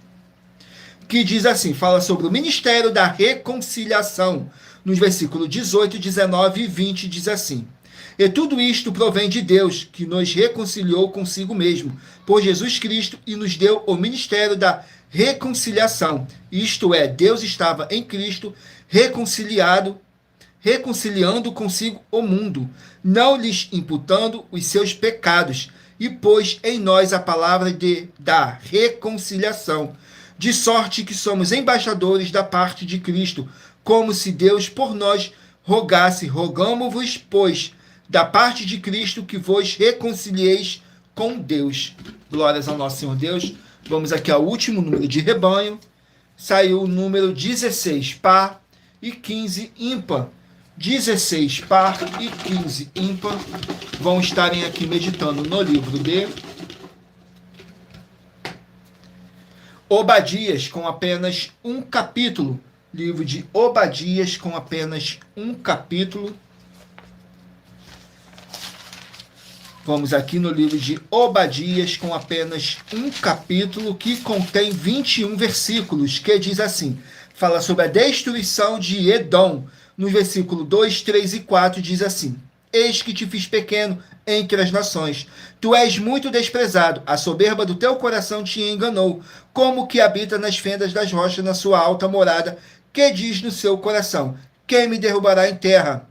que diz assim, fala sobre o ministério da reconciliação. Nos versículos 18, 19 e 20 diz assim: e tudo isto provém de Deus, que nos reconciliou consigo mesmo, por Jesus Cristo, e nos deu o ministério da reconciliação. Isto é, Deus estava em Cristo reconciliando consigo o mundo, não lhes imputando os seus pecados, e pôs em nós a palavra da reconciliação, de sorte que somos embaixadores da parte de Cristo, como se Deus por nós rogasse. Rogamo-vos, pois, da parte de Cristo, que vos reconcilieis com Deus. Glórias ao nosso Senhor Deus. Vamos aqui ao último número de rebanho. Saiu o número 16, par, e 15, ímpar. 16, par, e 15, ímpar. Vão estarem aqui meditando no livro de Obadias, com apenas um capítulo. Livro de Obadias, com apenas um capítulo. Vamos aqui no livro de Obadias, com apenas um capítulo, que contém 21 versículos, que diz assim, fala sobre a destruição de Edom. No versículo 2, 3 e 4 diz assim: eis que te fiz pequeno entre as nações, tu és muito desprezado, a soberba do teu coração te enganou, como que habita nas fendas das rochas na sua alta morada, que diz no seu coração: quem me derrubará em terra?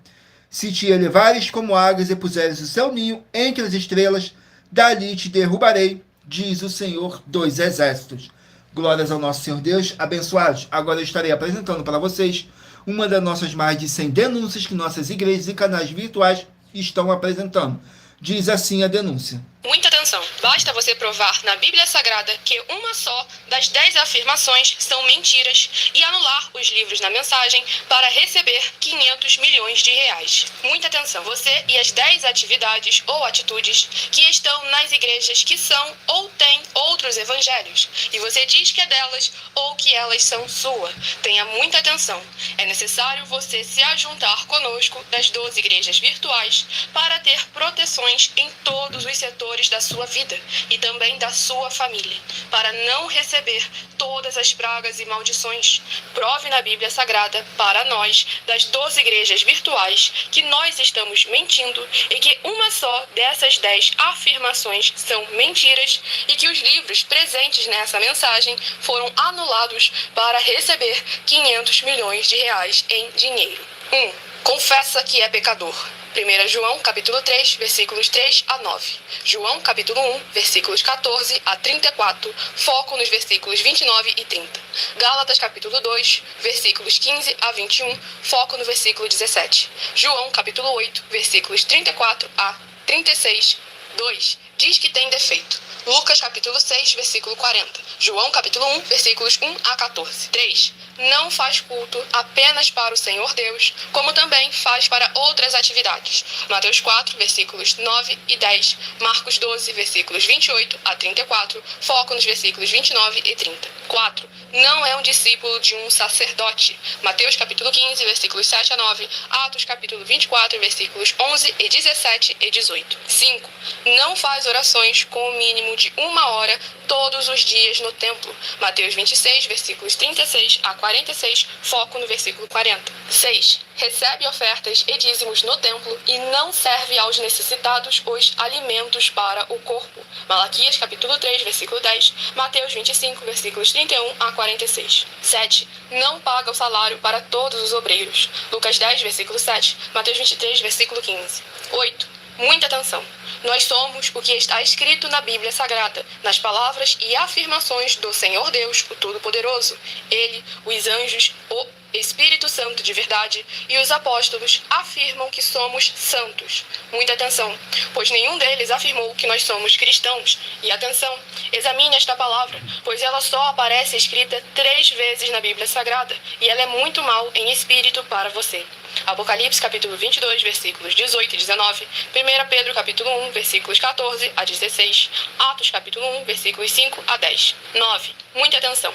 Se te elevares como águas e puseres o seu ninho entre as estrelas, dali te derrubarei, diz o Senhor dos Exércitos. Glórias ao nosso Senhor Deus. Abençoados, agora eu estarei apresentando para vocês uma das nossas mais de 100 denúncias que nossas igrejas e canais virtuais estão apresentando. Diz assim a denúncia. Muita atenção. Basta você provar na Bíblia Sagrada que uma só das 10 afirmações são mentiras e anular os livros na mensagem para receber 500 milhões de reais. Muita atenção. Você e as 10 atividades ou atitudes que estão nas igrejas que são ou têm outros evangelhos e você diz que é delas ou que elas são sua. Tenha muita atenção. É necessário você se ajuntar conosco das 12 igrejas virtuais para ter proteções em todos os setores da sua vida e também da sua família, para não receber todas as pragas e maldições. Prove na Bíblia Sagrada para nós, das 12 igrejas virtuais, que nós estamos mentindo e que uma só dessas 10 afirmações são mentiras e que os livros presentes nessa mensagem foram anulados para receber 500 milhões de reais em dinheiro. 1. Confessa que é pecador. 1 João, capítulo 3, versículos 3 a 9. João, capítulo 1, versículos 14 a 34, foco nos versículos 29 e 30. Gálatas, capítulo 2, versículos 15 a 21, foco no versículo 17. João, capítulo 8, versículos 34 a 36, 2. Diz que tem defeito. Lucas, capítulo 6, versículo 40. João, capítulo 1, versículos 1 a 14. 3. Não faz culto apenas para o Senhor Deus, como também faz para outras atividades. Mateus 4, versículos 9 e 10. Marcos 12, versículos 28 a 34. Foco nos versículos 29 e 30. 4. Não é um discípulo de um sacerdote. Mateus capítulo 15, versículos 7 a 9. Atos capítulo 24, versículos 11 e 17 e 18. 5. Não faz orações com o mínimo de 1 hora todos os dias no templo. Mateus 26, versículos 36 a 46, foco no versículo 40. 6. Recebe ofertas e dízimos no templo e não serve aos necessitados os alimentos para o corpo. Malaquias capítulo 3, versículo 10, Mateus 25, versículos 31 a 46. 7. Não paga o salário para todos os obreiros. Lucas 10, versículo 7, Mateus 23, versículo 15. 8. Muita atenção. Nós somos o que está escrito na Bíblia Sagrada, nas palavras e afirmações do Senhor Deus, o Todo-Poderoso. Ele, os anjos, o Espírito Santo de verdade e os apóstolos afirmam que somos santos. Muita atenção, pois nenhum deles afirmou que nós somos cristãos. E atenção, examine esta palavra, pois ela só aparece escrita 3 vezes na Bíblia Sagrada e ela é muito mal em espírito para você. Apocalipse capítulo 22, versículos 18 e 19, 1 Pedro capítulo 1, versículos 14 a 16, Atos capítulo 1, versículos 5 a 10. 9. Muita atenção.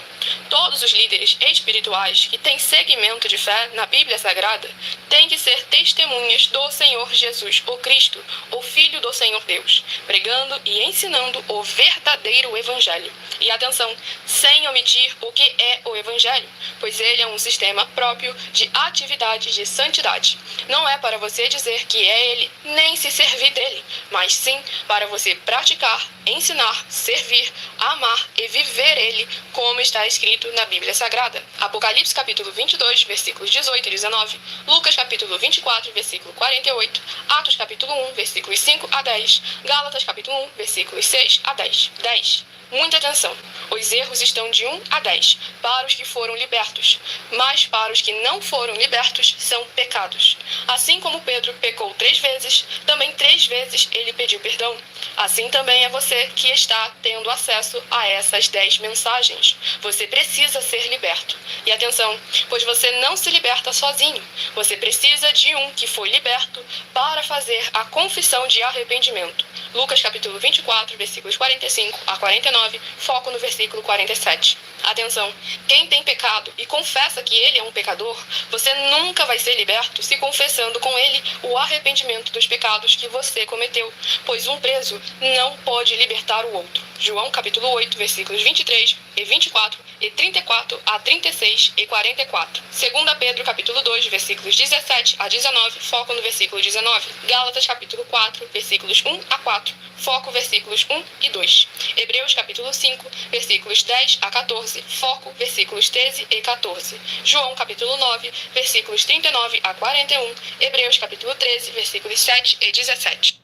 Todos os líderes espirituais que têm segmento de fé na Bíblia Sagrada têm que ser testemunhas do Senhor Jesus, o Cristo, o Filho do Senhor Deus, pregando e ensinando o verdadeiro Evangelho. E atenção, sem omitir o que é o Evangelho, pois ele é um sistema próprio de atividades de santidade. Não é para você dizer que é ele, nem se servir dele, mas sim para você praticar, ensinar, servir, amar e viver ele, como está escrito na Bíblia Sagrada. Apocalipse capítulo 22, versículos 18 e 19, Lucas capítulo 24, versículo 48, Atos capítulo 1, versículos 5 a 10, Gálatas capítulo 1, versículos 6 a 10. 10. Muita atenção. Os erros estão de 1 a 10 para os que foram libertos, mas para os que não foram libertos são pecados. Assim como Pedro pecou 3 vezes, também 3 vezes ele pediu perdão. Assim também é você que está tendo acesso a essas 10 mensagens. Você precisa ser liberto. E atenção, pois você não se liberta sozinho. Você precisa de um que foi liberto para fazer a confissão de arrependimento. Lucas capítulo 24, versículos 45 a 49, foco no versículo 47. Atenção, quem tem pecado e confessa que ele é um pecador, você nunca vai ser liberto se confessando com ele o arrependimento dos pecados que você cometeu, pois um preso não pode libertar o outro. João capítulo 8, versículos 23 e 24 e 34 a 36 e 44. 2 Pedro capítulo 2, versículos 17 a 19, foco no versículo 19. Gálatas capítulo 4, versículos 1 a 4, foco versículos 1 e 2. Hebreus capítulo 5, versículos 10 a 14, foco versículos 13 e 14. João capítulo 9, versículos 39 a 41. Hebreus capítulo 13, versículos 7 e 17.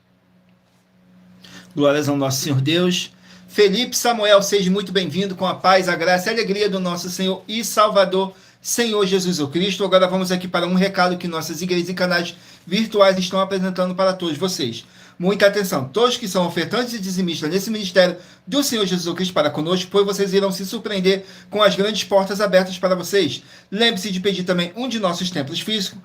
Glórias ao nosso Senhor Deus. Felipe Samuel, seja muito bem-vindo com a paz, a graça e a alegria do nosso Senhor e Salvador, Senhor Jesus Cristo. Agora vamos aqui para um recado que nossas igrejas e canais virtuais estão apresentando para todos vocês. Muita atenção, todos que são ofertantes e dizimistas nesse ministério do Senhor Jesus Cristo para conosco, pois vocês irão se surpreender com as grandes portas abertas para vocês. Lembre-se de pedir também um de nossos templos físicos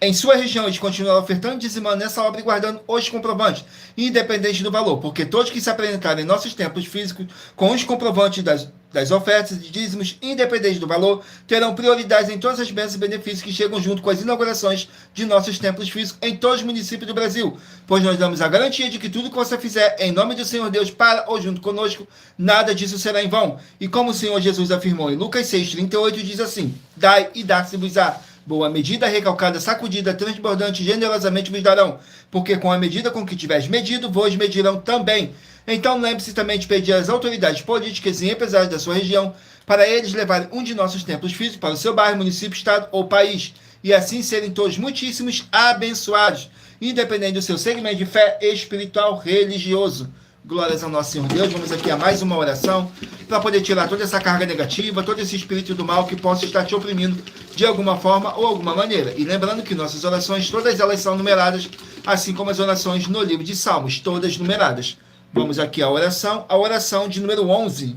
em sua região e de continuar ofertando e dizimando nessa obra e guardando os comprovantes, independente do valor, porque todos que se apresentarem em nossos templos físicos com os comprovantes das ofertas e dízimos, independente do valor, terão prioridade em todas as bênçãos e benefícios que chegam junto com as inaugurações de nossos templos físicos em todos os municípios do Brasil, pois nós damos a garantia de que tudo que você fizer em nome do Senhor Deus para ou junto conosco, nada disso será em vão. E como o Senhor Jesus afirmou em Lucas 6,38, diz assim: dai e dar-se-vos-á. Boa medida, recalcada, sacudida, transbordante, generosamente vos darão, porque com a medida com que tiveres medido, vos medirão também. Então lembre-se também de pedir às autoridades políticas e empresários da sua região para eles levarem um de nossos templos físicos para o seu bairro, município, estado ou país, e assim serem todos muitíssimos abençoados, independente do seu segmento de fé espiritual religioso. Glórias ao nosso Senhor Deus. Vamos aqui a mais uma oração para poder tirar toda essa carga negativa, todo esse espírito do mal que possa estar te oprimindo de alguma forma ou alguma maneira. E lembrando que nossas orações, todas elas são numeradas, assim como as orações no livro de Salmos, todas numeradas. Vamos aqui à oração de número 11.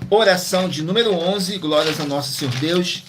Oração de número 11, glórias ao nosso Senhor Deus.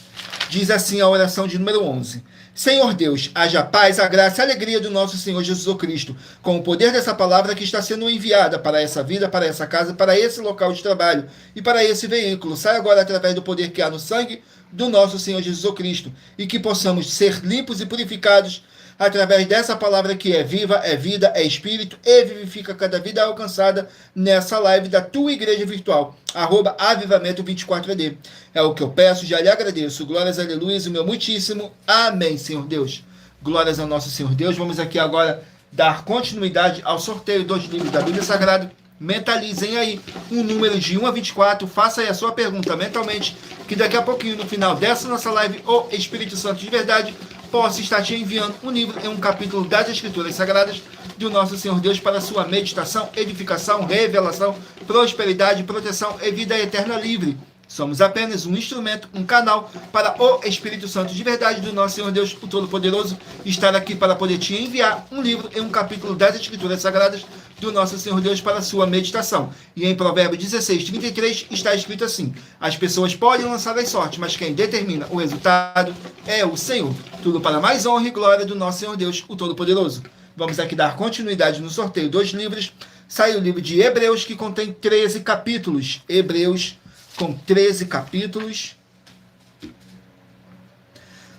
Diz assim a oração de número 11. Senhor Deus, haja paz, a graça e a alegria do nosso Senhor Jesus Cristo, com o poder dessa palavra que está sendo enviada para essa vida, para essa casa, para esse local de trabalho e para esse veículo. Sai agora através do poder que há no sangue do nosso Senhor Jesus Cristo e que possamos ser limpos e purificados através dessa palavra que é viva, é vida, é espírito e vivifica cada vida alcançada nessa live da tua igreja virtual, @avivamento24AD. É o que eu peço, já lhe agradeço. Glórias, aleluia, o meu muitíssimo. Amém, Senhor Deus. Glórias ao nosso Senhor Deus. Vamos aqui agora dar continuidade ao sorteio dos livros da Bíblia Sagrada. Mentalizem aí um número de 1 a 24. Faça aí a sua pergunta mentalmente, que daqui a pouquinho, no final dessa nossa live, o Espírito Santo de verdade possa estar te enviando um livro em um capítulo das Escrituras Sagradas do nosso Senhor Deus para sua meditação, edificação, revelação, prosperidade, proteção e vida eterna livre. Somos apenas um instrumento, um canal para o Espírito Santo de verdade do nosso Senhor Deus, o Todo-Poderoso, estar aqui para poder te enviar um livro em um capítulo das Escrituras Sagradas do nosso Senhor Deus para sua meditação. E em Provérbios 16:33 está escrito assim: as pessoas podem lançar as sortes, mas quem determina o resultado é o Senhor. Tudo para mais honra e glória do nosso Senhor Deus, o Todo-Poderoso. Vamos aqui dar continuidade no sorteio dos livros. Sai o livro de Hebreus, que contém 13 capítulos. Hebreus com 13 capítulos.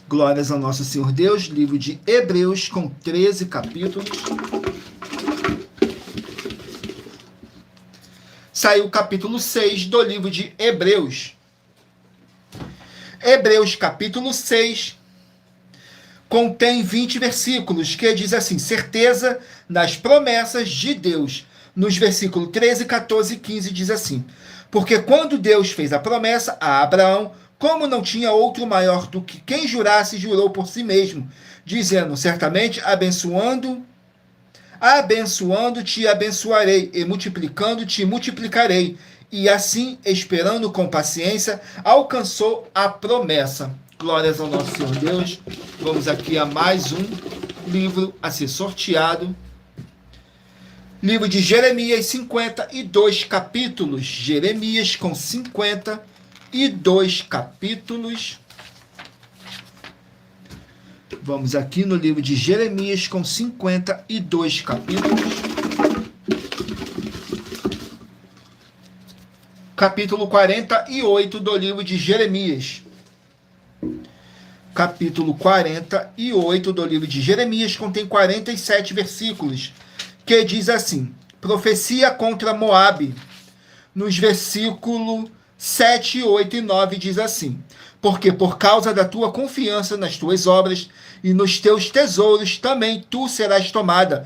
Glórias ao nosso Senhor Deus. Livro de Hebreus com 13 capítulos. Saiu o capítulo 6 do livro de Hebreus. Hebreus capítulo 6 contém 20 versículos, que diz assim: certeza nas promessas de Deus. Nos versículos 13, 14 e 15 diz assim: porque quando Deus fez a promessa a Abraão, como não tinha outro maior do que quem jurasse, jurou por si mesmo, dizendo: certamente abençoando-te abençoarei, e multiplicando-te multiplicarei. E assim, esperando com paciência, alcançou a promessa. Glórias ao nosso Senhor Deus. Vamos aqui a mais um livro a ser sorteado. Livro de Jeremias, 52 capítulos. Jeremias com 52 capítulos. Vamos aqui no livro de Jeremias com 52 capítulos. Capítulo 48 do livro de Jeremias. Capítulo 48 do livro de Jeremias contém 47 versículos, que diz assim: profecia contra Moabe. Nos versículos 7, 8 e 9 diz assim: porque por causa da tua confiança nas tuas obras e nos teus tesouros também tu serás tomada.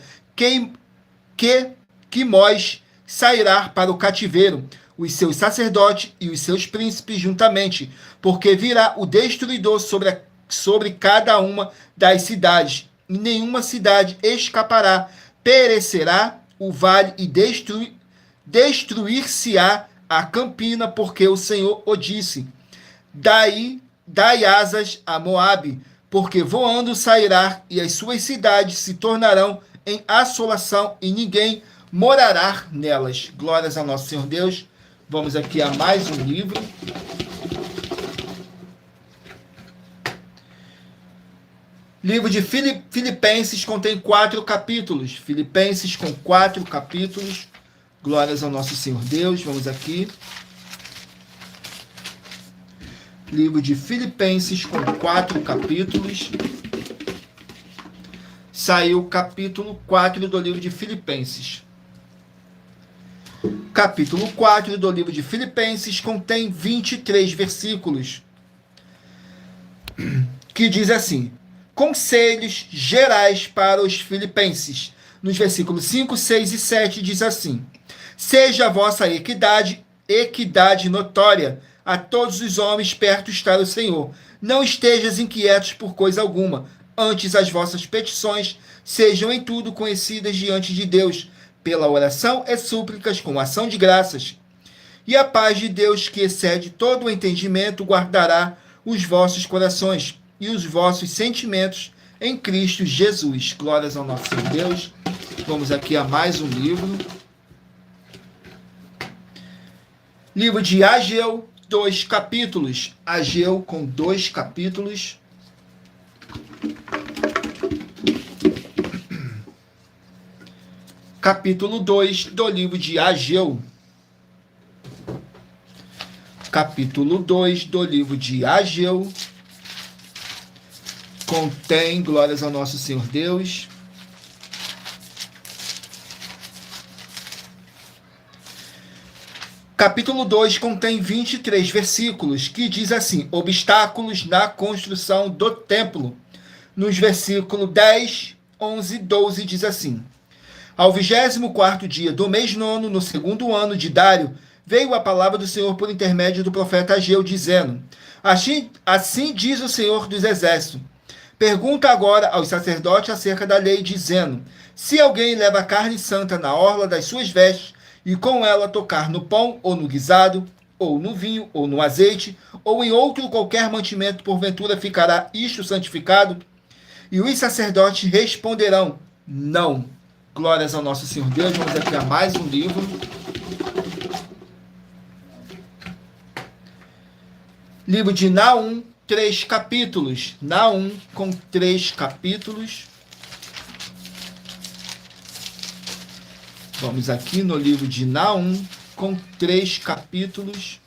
Quimós sairá para o cativeiro, os seus sacerdotes e os seus príncipes juntamente, porque virá o destruidor sobre cada uma das cidades, e nenhuma cidade escapará. Perecerá o vale e destruir-se-á a campina, porque o Senhor o disse. Dai asas a Moabe, porque voando sairá, e as suas cidades se tornarão em assolação, e ninguém morará nelas. Glórias ao nosso Senhor Deus. Vamos aqui a mais um livro. Livro de Filipenses contém 4 capítulos. Filipenses com 4 capítulos. Glórias ao nosso Senhor Deus. Vamos aqui. Livro de Filipenses com 4 capítulos. Saiu o capítulo 4 do livro de Filipenses. Capítulo 4 do livro de Filipenses contém 23 versículos. Que diz assim: conselhos gerais para os filipenses. Nos versículos 5, 6 e 7 diz assim: seja a vossa equidade notória a todos os homens, perto está o Senhor. Não estejas inquietos por coisa alguma, antes as vossas petições sejam em tudo conhecidas diante de Deus, pela oração e súplicas com ação de graças. E a paz de Deus, que excede todo o entendimento, guardará os vossos corações e os vossos sentimentos em Cristo Jesus. Glórias ao nosso Senhor Deus. Vamos aqui a mais um livro. Livro de Ageu, 2 capítulos. Ageu com 2 capítulos. Capítulo 2 do livro de Ageu. Capítulo 2 do livro de Ageu. Contém, glórias ao nosso Senhor Deus. Capítulo 2 contém 23 versículos, que diz assim: obstáculos na construção do templo. Nos versículos 10, 11 e 12 diz assim: ao 24º dia do mês nono, no 2º ano de Dário, veio a palavra do Senhor por intermédio do profeta Ageu, dizendo: assim diz o Senhor dos Exércitos. Pergunta agora aos sacerdotes acerca da lei, dizendo: se alguém leva carne santa na orla das suas vestes, e com ela tocar no pão, ou no guisado, ou no vinho, ou no azeite, ou em outro qualquer mantimento, porventura ficará isto santificado? E os sacerdotes responderão: não. Glórias ao nosso Senhor Deus. Vamos aqui a mais um livro. Livro de Naum, 3 capítulos. Naum com 3 capítulos. Vamos aqui no livro de Naum com 3 capítulos.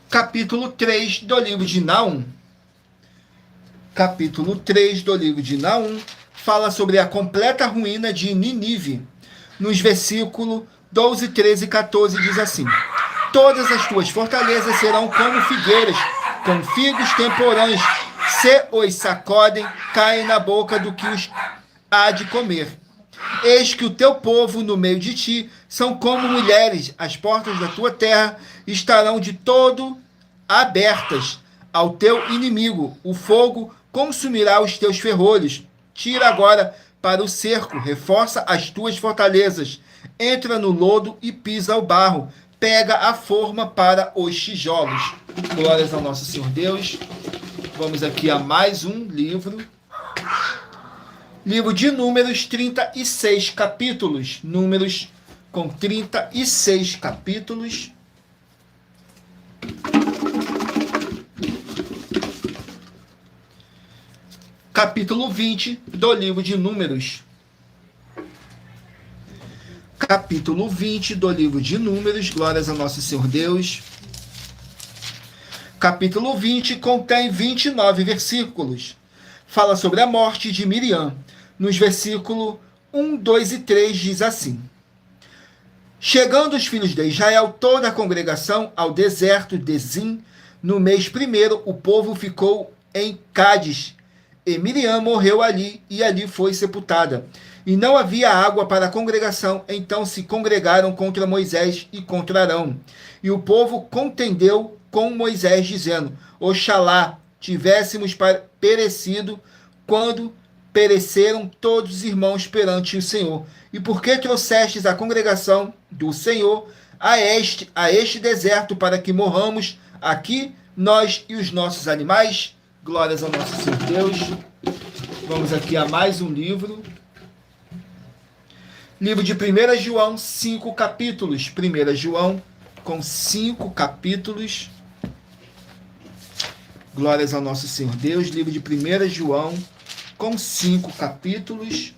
Capítulo 3 do livro de Naum. Capítulo 3 do livro de Naum fala sobre a completa ruína de Nínive. Nos versículos 12, 13 e 14 diz assim: todas as tuas fortalezas serão como figueiras, com figos temporães. Se os sacodem, caem na boca do que os há de comer. Eis que o teu povo no meio de ti são como mulheres. As portas da tua terra estarão de todo abertas ao teu inimigo. O fogo consumirá os teus ferrolhos. Tira agora para o cerco, reforça as tuas fortalezas. Entra no lodo e pisa o barro. Pega a forma para os tijolos. Glórias ao nosso Senhor Deus. Vamos aqui a mais um livro. Livro de Números, 36 capítulos. Números com 36 capítulos. Capítulo 20 do livro de Números. Capítulo 20 do livro de Números. Glórias ao nosso Senhor Deus. Capítulo 20 contém 29 versículos. Fala sobre a morte de Miriam. Nos versículos 1, 2 e 3 diz assim: chegando os filhos de Israel, toda a congregação, ao deserto de Zim, no mês primeiro, o povo ficou em Cádiz. E Miriam morreu ali, e ali foi sepultada. E não havia água para a congregação, então se congregaram contra Moisés e contra Arão. E o povo contendeu com Moisés, dizendo: Oxalá tivéssemos perecido quando pereceram todos os irmãos perante o Senhor. E por que trouxestes a congregação do Senhor a este deserto, para que morramos aqui, nós e os nossos animais? Glórias ao nosso Senhor Deus. Vamos aqui a mais um livro. Livro de 1 João, 5 capítulos. 1 João, com 5 capítulos. Glórias ao nosso Senhor Deus. Livro de 1 João, com 5 capítulos.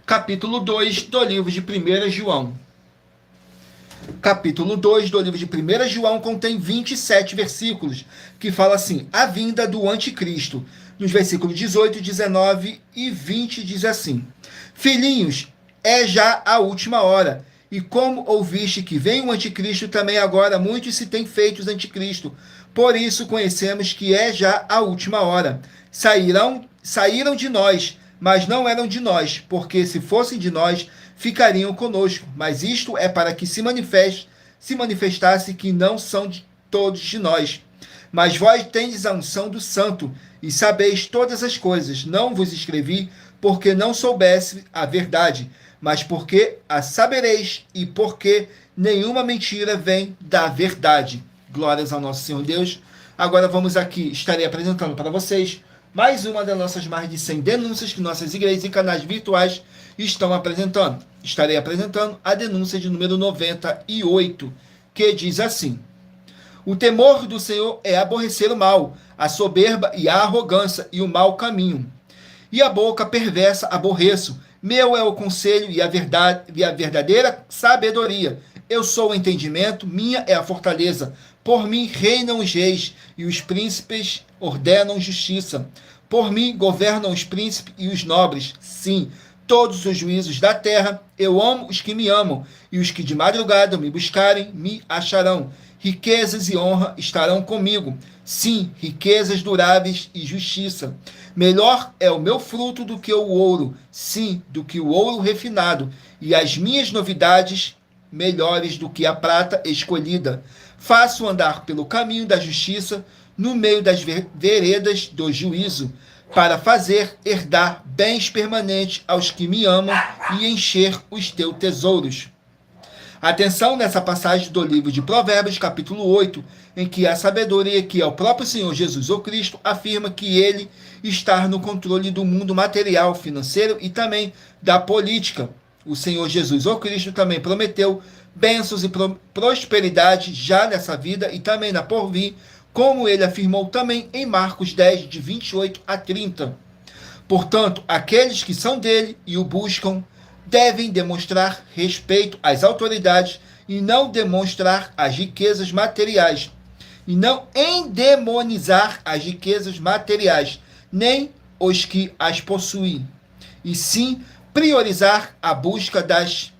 Capítulo 2 do livro de 1 João. Capítulo 2 do livro de 1 João contém 27 versículos, que fala assim: a vinda do anticristo. Nos versículos 18, 19 e 20 diz assim: filhinhos, é já a última hora. E como ouviste que vem o anticristo, também agora muitos se têm feito os anticristo. Por isso conhecemos que é já a última hora. Saíram de nós, mas não eram de nós, porque se fossem de nós, ficariam conosco. Mas isto é para que se manifestasse que não são todos de nós. Mas vós tendes a unção do Santo, e sabeis todas as coisas. Não vos escrevi, porque não soubesse a verdade, mas porque a sabereis, e porque nenhuma mentira vem da verdade. Glórias ao nosso Senhor Deus. Agora vamos aqui, estarei apresentando para vocês mais uma das nossas mais de 100 denúncias que nossas igrejas e canais virtuais estão apresentando. Estarei apresentando a denúncia de número 98, que diz assim: o temor do Senhor é aborrecer o mal, a soberba e a arrogância e o mau caminho. E a boca perversa aborreço. Meu é o conselho e a verdadeira sabedoria. Eu sou o entendimento, minha é a fortaleza. Por mim reinam os reis, e os príncipes ordenam justiça. Por mim governam os príncipes e os nobres. Sim, todos os juízos da terra. Eu amo os que me amam, e os que de madrugada me buscarem, me acharão. Riquezas e honra estarão comigo. Sim, riquezas duráveis e justiça. Melhor é o meu fruto do que o ouro, sim, do que o ouro refinado, e as minhas novidades melhores do que a prata escolhida. Faço andar pelo caminho da justiça, no meio das veredas do juízo, para fazer herdar bens permanentes aos que me amam e encher os teus tesouros. Atenção nessa passagem do livro de Provérbios, capítulo 8, em que a sabedoria, que é o próprio Senhor Jesus ou Cristo, afirma que ele está no controle do mundo material, financeiro e também da política. O Senhor Jesus ou Cristo também prometeu bênçãos e prosperidade já nessa vida e também na porvir, como ele afirmou também em Marcos 10, de 28 a 30. Portanto, aqueles que são dele e o buscam devem demonstrar respeito às autoridades e não demonstrar as riquezas materiais, e não endemonizar as riquezas materiais, nem os que as possuem, e sim priorizar a busca das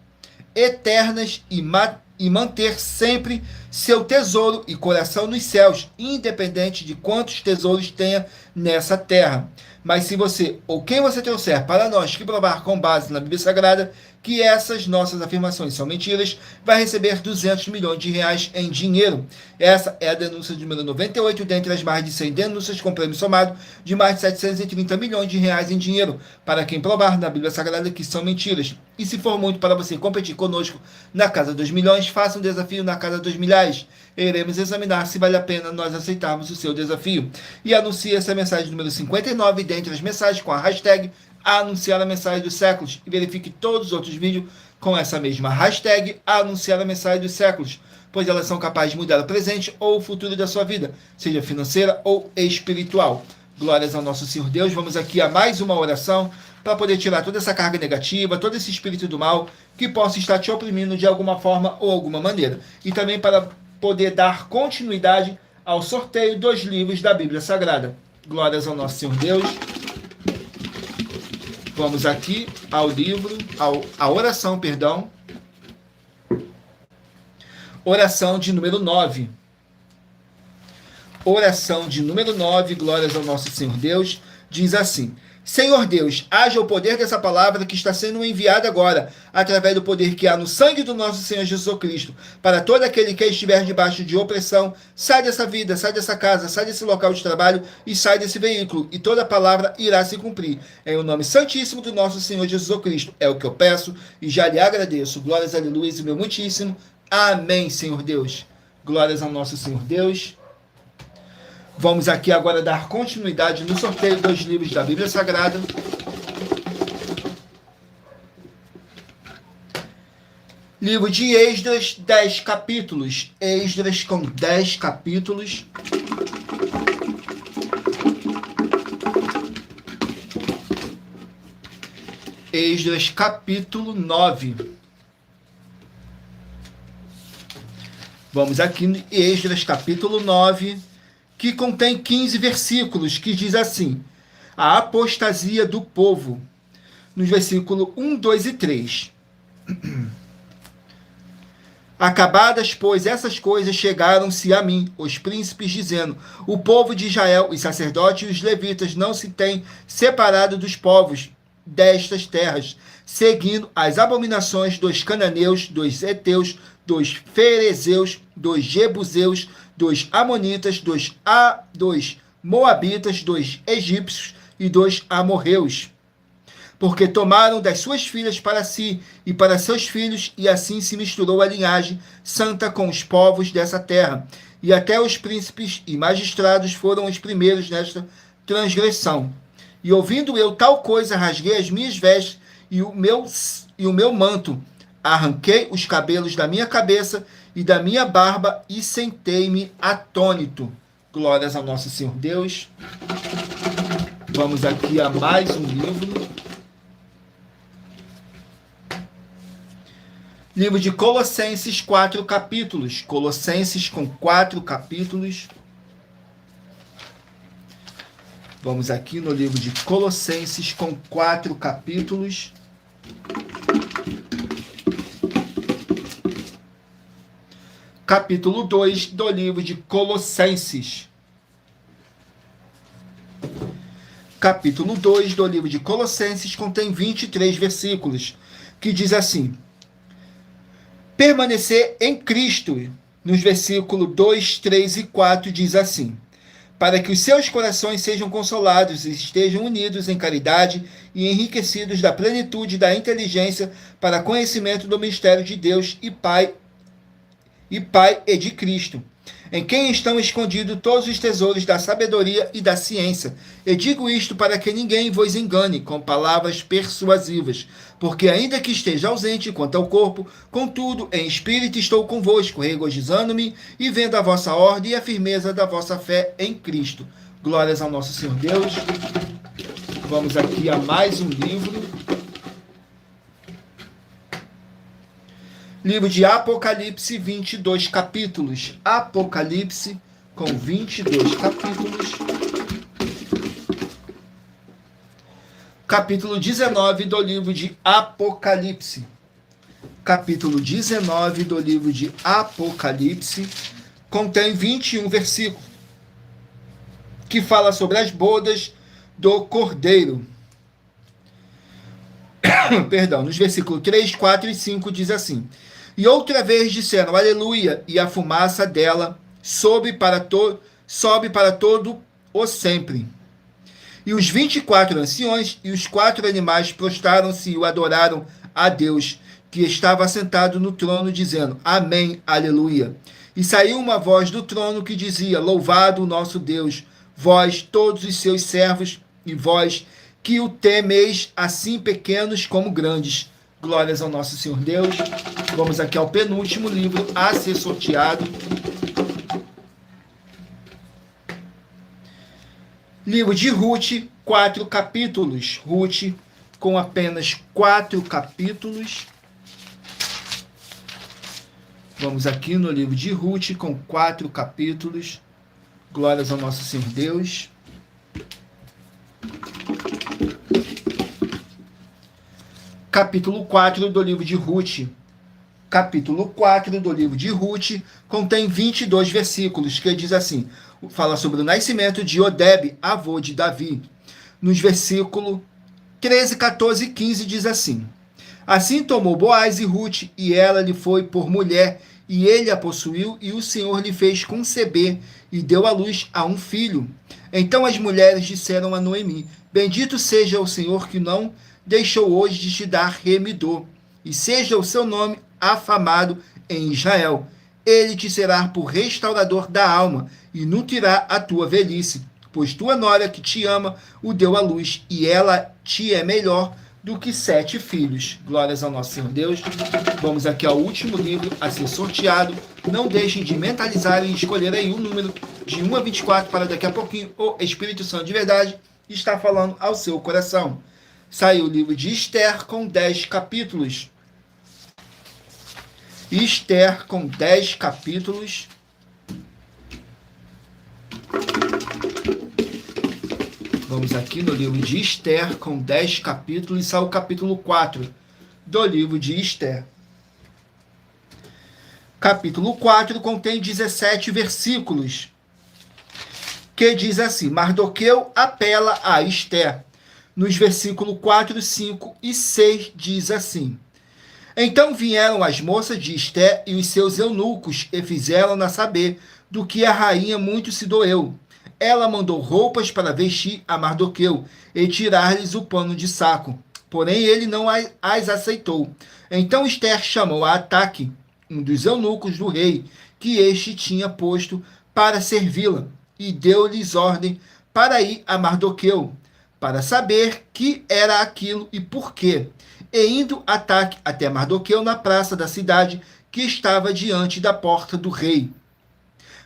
eternas e manter sempre seu tesouro e coração nos céus, independente de quantos tesouros tenha nessa terra. Mas se você, ou quem você trouxer para nós que provar com base na Bíblia Sagrada que essas nossas afirmações são mentiras, vai receber 200 milhões de reais em dinheiro. Essa é a denúncia número 98, dentre as mais de 100 denúncias com prêmio somado de mais de 730 milhões de reais em dinheiro, para quem provar na Bíblia Sagrada que são mentiras. E se for muito para você competir conosco na Casa dos Milhões, faça um desafio na Casa dos Milhares. Iremos examinar se vale a pena nós aceitarmos o seu desafio. E anuncie essa mensagem número 59, dentre as mensagens com a hashtag anunciar a mensagem dos séculos, e verifique todos os outros vídeos com essa mesma hashtag anunciar a mensagem dos séculos, pois elas são capazes de mudar o presente ou o futuro da sua vida, seja financeira ou espiritual. Glórias ao nosso Senhor Deus. Vamos aqui a mais uma oração para poder tirar toda essa carga negativa, todo esse espírito do mal que possa estar te oprimindo de alguma forma ou alguma maneira, e também para poder dar continuidade ao sorteio dos livros da Bíblia Sagrada. Glórias ao nosso Senhor Deus. Vamos aqui ao livro, à oração, perdão. Oração de número 9. Oração de número 9, glórias ao nosso Senhor Deus, diz assim: Senhor Deus, haja o poder dessa palavra que está sendo enviada agora, através do poder que há no sangue do nosso Senhor Jesus Cristo, para todo aquele que estiver debaixo de opressão. Sai dessa vida, sai dessa casa, sai desse local de trabalho e sai desse veículo, e toda palavra irá se cumprir. Em o nome santíssimo do nosso Senhor Jesus Cristo, é o que eu peço e já lhe agradeço. Glórias, aleluia, e meu muitíssimo. Amém, Senhor Deus. Glórias ao nosso Senhor Deus. Vamos aqui agora dar continuidade no sorteio dos livros da Bíblia Sagrada. Livro de Esdras, 10 capítulos. Esdras com 10 capítulos. Esdras capítulo 9. Vamos aqui em Esdras capítulo 9, que contém 15 versículos, que diz assim: a apostasia do povo, nos versículos 1, 2 e 3. Acabadas, pois, essas coisas, chegaram-se a mim, os príncipes, dizendo: o povo de Israel, os sacerdotes e os levitas, não se têm separado dos povos destas terras, seguindo as abominações dos cananeus, dos heteus, dos ferezeus, dos jebuseus, dos amonitas, dos moabitas, dos egípcios e dos amorreus, porque tomaram das suas filhas para si e para seus filhos, e assim se misturou a linhagem santa com os povos dessa terra, e até os príncipes e magistrados foram os primeiros nesta transgressão. E ouvindo eu tal coisa, rasguei as minhas vestes e o meu manto, arranquei os cabelos da minha cabeça e da minha barba, e sentei-me atônito. Glórias ao nosso Senhor Deus. Vamos aqui a mais um livro. Livro de Colossenses, 4 capítulos. Colossenses com 4 capítulos. Vamos aqui no livro de Colossenses com 4 capítulos. Capítulo 2 do livro de Colossenses. Capítulo 2 do livro de Colossenses contém 23 versículos, que diz assim: permanecer em Cristo. Nos versículos 2, 3 e 4 diz assim: para que os seus corações sejam consolados e estejam unidos em caridade e enriquecidos da plenitude da inteligência para conhecimento do mistério de Deus e Pai e de Cristo, em quem estão escondidos todos os tesouros da sabedoria e da ciência. E digo isto para que ninguém vos engane com palavras persuasivas, porque ainda que esteja ausente quanto ao corpo, contudo, em espírito estou convosco, regozijando-me e vendo a vossa ordem e a firmeza da vossa fé em Cristo. Glórias ao nosso Senhor Deus. Vamos aqui a mais um livro. Livro de Apocalipse, 22 capítulos. Apocalipse com 22 capítulos. Capítulo 19 do livro de Apocalipse. Capítulo 19 do livro de Apocalipse contém 21 versículos, que fala sobre as bodas do Cordeiro. Perdão, nos versículos 3, 4 e 5 diz assim: e outra vez disseram aleluia, e a fumaça dela sobe para todo o sempre. E os 24 anciões e os 4 animais prostraram-se e o adoraram a Deus, que estava sentado no trono, dizendo: amém, aleluia. E saiu uma voz do trono que dizia: louvado o nosso Deus, vós todos os seus servos, e vós que o temeis, assim pequenos como grandes. Glórias ao nosso Senhor Deus. Vamos aqui ao penúltimo livro a ser sorteado. Livro de Ruth, 4 capítulos. Ruth com apenas 4 capítulos. Vamos aqui no livro de Ruth com 4 capítulos. Glórias ao nosso Senhor Deus. Capítulo 4 do livro de Ruth. Capítulo 4 do livro de Ruth contém 22 versículos, que diz assim: fala sobre o nascimento de Odebe, avô de Davi. nos versículos 13, 14 e 15, diz assim: Assim tomou Boaz e Ruth, e ela lhe foi por mulher, e ele a possuiu, e o Senhor lhe fez conceber, e deu à luz a um filho. Então as mulheres disseram a Noemi: Bendito seja o Senhor que não deixou hoje de te dar remidor, e seja o seu nome afamado em Israel. Ele te será por restaurador da alma, e nutrirá a tua velhice, pois tua nora que te ama o deu à luz, e ela te é melhor do que 7 filhos. Glórias ao nosso Senhor Deus. Vamos aqui ao último livro a ser sorteado. Não deixem de mentalizar e escolher aí um número de 1 a 24 para daqui a pouquinho o Espírito Santo de verdade está falando ao seu coração. Saiu o livro de Esther com 10 capítulos. Esther com 10 capítulos. Vamos aqui no livro de Esther com 10 capítulos e saiu o capítulo 4 do livro de Esther. Capítulo 4 contém 17 versículos, que diz assim: Mardoqueu apela a Esther. Nos versículos 4, 5 e 6 diz assim: Então vieram as moças de Esther e os seus eunucos e fizeram-na saber do que a rainha muito se doeu. Ela mandou roupas para vestir a Mardoqueu e tirar-lhes o pano de saco. Porém, ele não as aceitou. Então Esther chamou a Ataque, um dos eunucos do rei, que este tinha posto para servi-la, e deu-lhes ordem para ir a Mardoqueu, para saber que era aquilo e por quê. E indo Ataque até Mardoqueu na praça da cidade, que estava diante da porta do rei.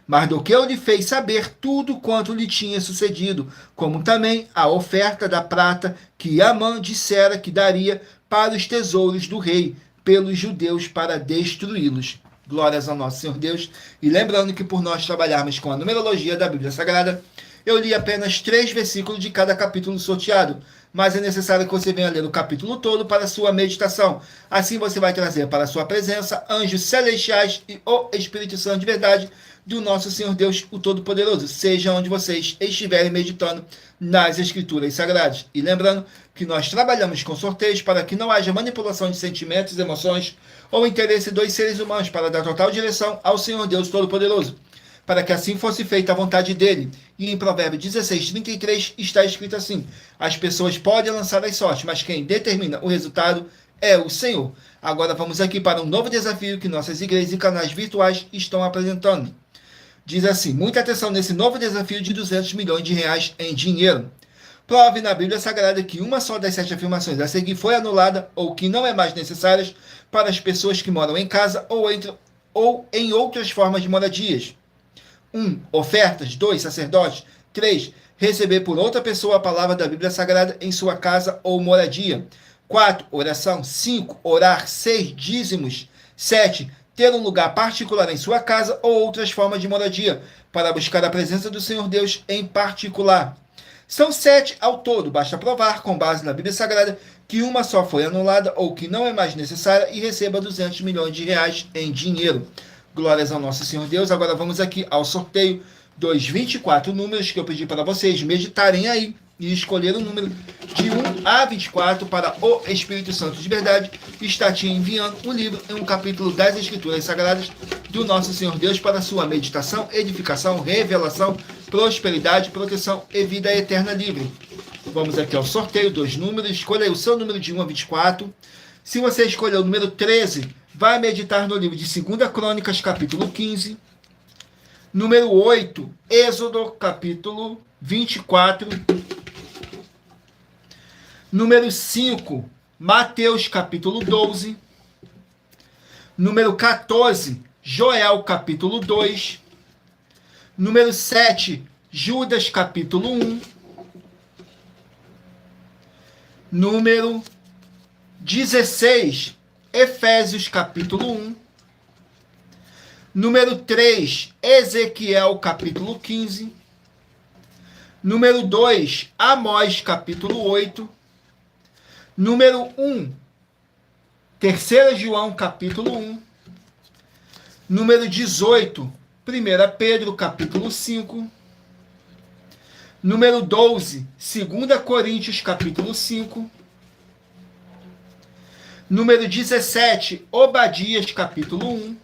Mardoqueu lhe fez saber tudo quanto lhe tinha sucedido, como também a oferta da prata que Amã dissera que daria para os tesouros do rei, pelos judeus para destruí-los. Glórias ao nosso Senhor Deus. E lembrando que por nós trabalharmos com a numerologia da Bíblia Sagrada, eu li apenas 3 versículos de cada capítulo sorteado, mas é necessário que você venha ler o capítulo todo para a sua meditação. Assim você vai trazer para a sua presença anjos celestiais e o Espírito Santo de verdade do nosso Senhor Deus, o Todo-Poderoso, seja onde vocês estiverem meditando nas Escrituras Sagradas. E lembrando que nós trabalhamos com sorteios para que não haja manipulação de sentimentos, emoções ou interesse dos seres humanos, para dar total direção ao Senhor Deus Todo-Poderoso, para que assim fosse feita a vontade dele. E em Provérbios 16, 33 está escrito assim: as pessoas podem lançar as sortes, mas quem determina o resultado é o Senhor. Agora vamos aqui para um novo desafio que nossas igrejas e canais virtuais estão apresentando. Diz assim: muita atenção nesse novo desafio de 200 milhões de reais em dinheiro. Prove na Bíblia Sagrada que uma só das 7 afirmações a seguir foi anulada ou que não é mais necessária para as pessoas que moram em casa ou em outras formas de moradias. 1. Ofertas. 2. Sacerdotes. 3. Receber por outra pessoa a palavra da Bíblia Sagrada em sua casa ou moradia. 4. Oração. 5. Orar. 6. Dízimos. 7. Ter um lugar particular em sua casa ou outras formas de moradia, para buscar a presença do Senhor Deus em particular. São 7 ao todo, basta provar, com base na Bíblia Sagrada, que uma só foi anulada ou que não é mais necessária e receba 200 milhões de reais em dinheiro. Glórias ao nosso Senhor Deus. Agora vamos aqui ao sorteio dos 24 números que eu pedi para vocês meditarem aí e escolher o número de 1 a 24 para o Espírito Santo de verdade está te enviando um livro em um capítulo das Escrituras Sagradas do nosso Senhor Deus para sua meditação, edificação, revelação, prosperidade, proteção e vida eterna livre. Vamos aqui ao sorteio dos números. Escolha aí o seu número de 1 a 24. Se você escolher o número 13, vai meditar no livro de 2 Crônicas, capítulo 15. Número 8, Êxodo, capítulo 24. Número 5, Mateus, capítulo 12. Número 14, Joel, capítulo 2. Número 7, Judas, capítulo 1. Número 16, Efésios, capítulo 1. Número 3, Ezequiel, capítulo 15. Número 2, Amós, capítulo 8. Número 1, 3 João, capítulo 1. Número 18, 1 Pedro, capítulo 5. Número 12, 2 Coríntios, capítulo 5. Número 17, Obadias, capítulo 1.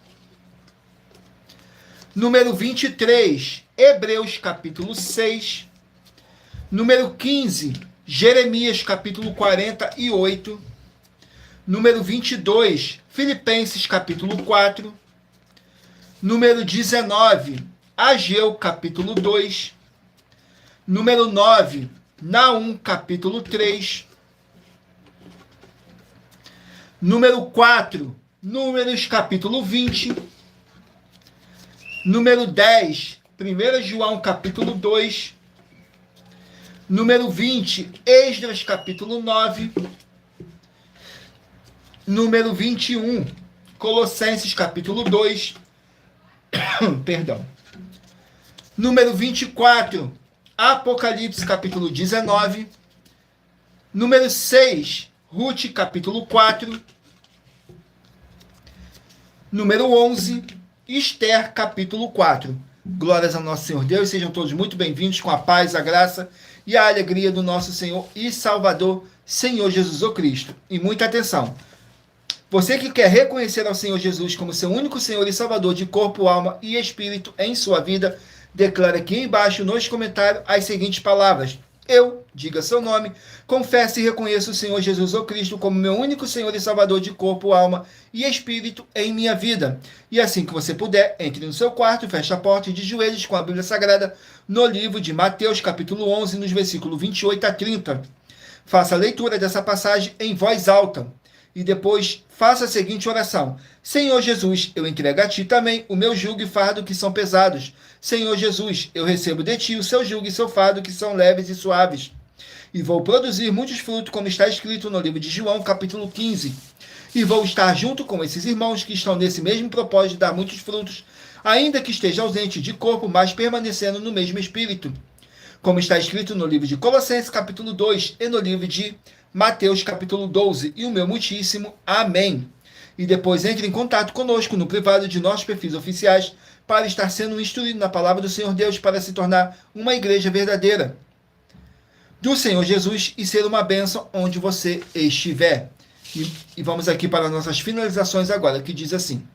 Número 23, Hebreus, capítulo 6. Número 15, Jeremias, capítulo 48. Número 22, Filipenses, capítulo 4. Número 19, Ageu, capítulo 2. Número 9, Naum, capítulo 3. Número 4, Números, capítulo 20. Número 10, 1 João, capítulo 2. Número 20, Esdras, capítulo 9. Número 21, Colossenses, capítulo 2. Perdão. Número 24, Apocalipse, capítulo 19. Número 6, Ruth, capítulo 4. Número 11, Esther, capítulo 4. Glórias ao nosso Senhor Deus, sejam todos muito bem-vindos com a paz, a graça e a alegria do nosso Senhor e Salvador, Senhor Jesus o Cristo. E muita atenção. Você que quer reconhecer ao Senhor Jesus como seu único Senhor e Salvador de corpo, alma e espírito em sua vida, declara aqui embaixo nos comentários as seguintes palavras. Eu, diga seu nome, confesso e reconheço o Senhor Jesus o Cristo como meu único Senhor e Salvador de corpo, alma e espírito em minha vida. E assim que você puder, entre no seu quarto, feche a porta e de joelhos com a Bíblia Sagrada no livro de Mateus, capítulo 11, nos versículos 28 a 30. Faça a leitura dessa passagem em voz alta. E depois faça a seguinte oração. Senhor Jesus, eu entrego a ti também o meu jugo e fardo que são pesados. Senhor Jesus, eu recebo de ti o seu jugo e seu fardo que são leves e suaves. E vou produzir muitos frutos, como está escrito no livro de João, capítulo 15. E vou estar junto com esses irmãos que estão nesse mesmo propósito de dar muitos frutos, ainda que esteja ausente de corpo, mas permanecendo no mesmo espírito. Como está escrito no livro de Colossenses, capítulo 2, e no livro de Mateus, capítulo 12, e o meu muitíssimo amém. E depois entre em contato conosco no privado de nossos perfis oficiais para estar sendo instruído na palavra do Senhor Deus para se tornar uma igreja verdadeira do Senhor Jesus e ser uma bênção onde você estiver. E vamos aqui para nossas finalizações agora, que diz assim.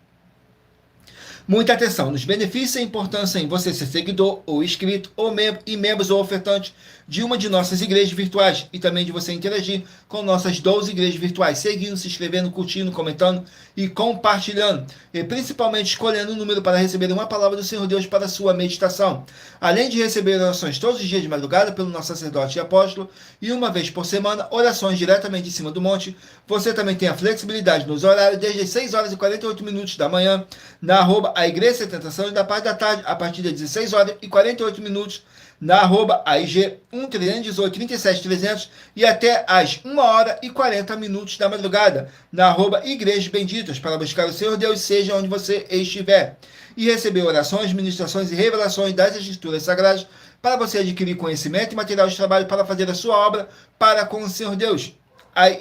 Muita atenção nos benefícios e importância em você ser seguidor ou inscrito ou membros ou ofertante de uma de nossas igrejas virtuais e também de você interagir com nossas 12 igrejas virtuais, seguindo, se inscrevendo, curtindo, comentando e compartilhando, e principalmente escolhendo o número para receber uma palavra do Senhor Deus para a sua meditação. Além de receber orações todos os dias de madrugada pelo nosso sacerdote e apóstolo e uma vez por semana, orações diretamente em cima do monte, você também tem a flexibilidade nos horários desde as 6 horas e 48 minutos da manhã, na @ a Igreja Tentação da Parte da Tarde, a partir das 16 horas e 48 minutos, na @AIG 1-318-37-300 e até às 1 hora e 40 minutos da madrugada, na Igrejas Benditas, para buscar o Senhor Deus, seja onde você estiver, e receber orações, ministrações e revelações das Escrituras Sagradas, para você adquirir conhecimento e material de trabalho para fazer a sua obra para com o Senhor Deus,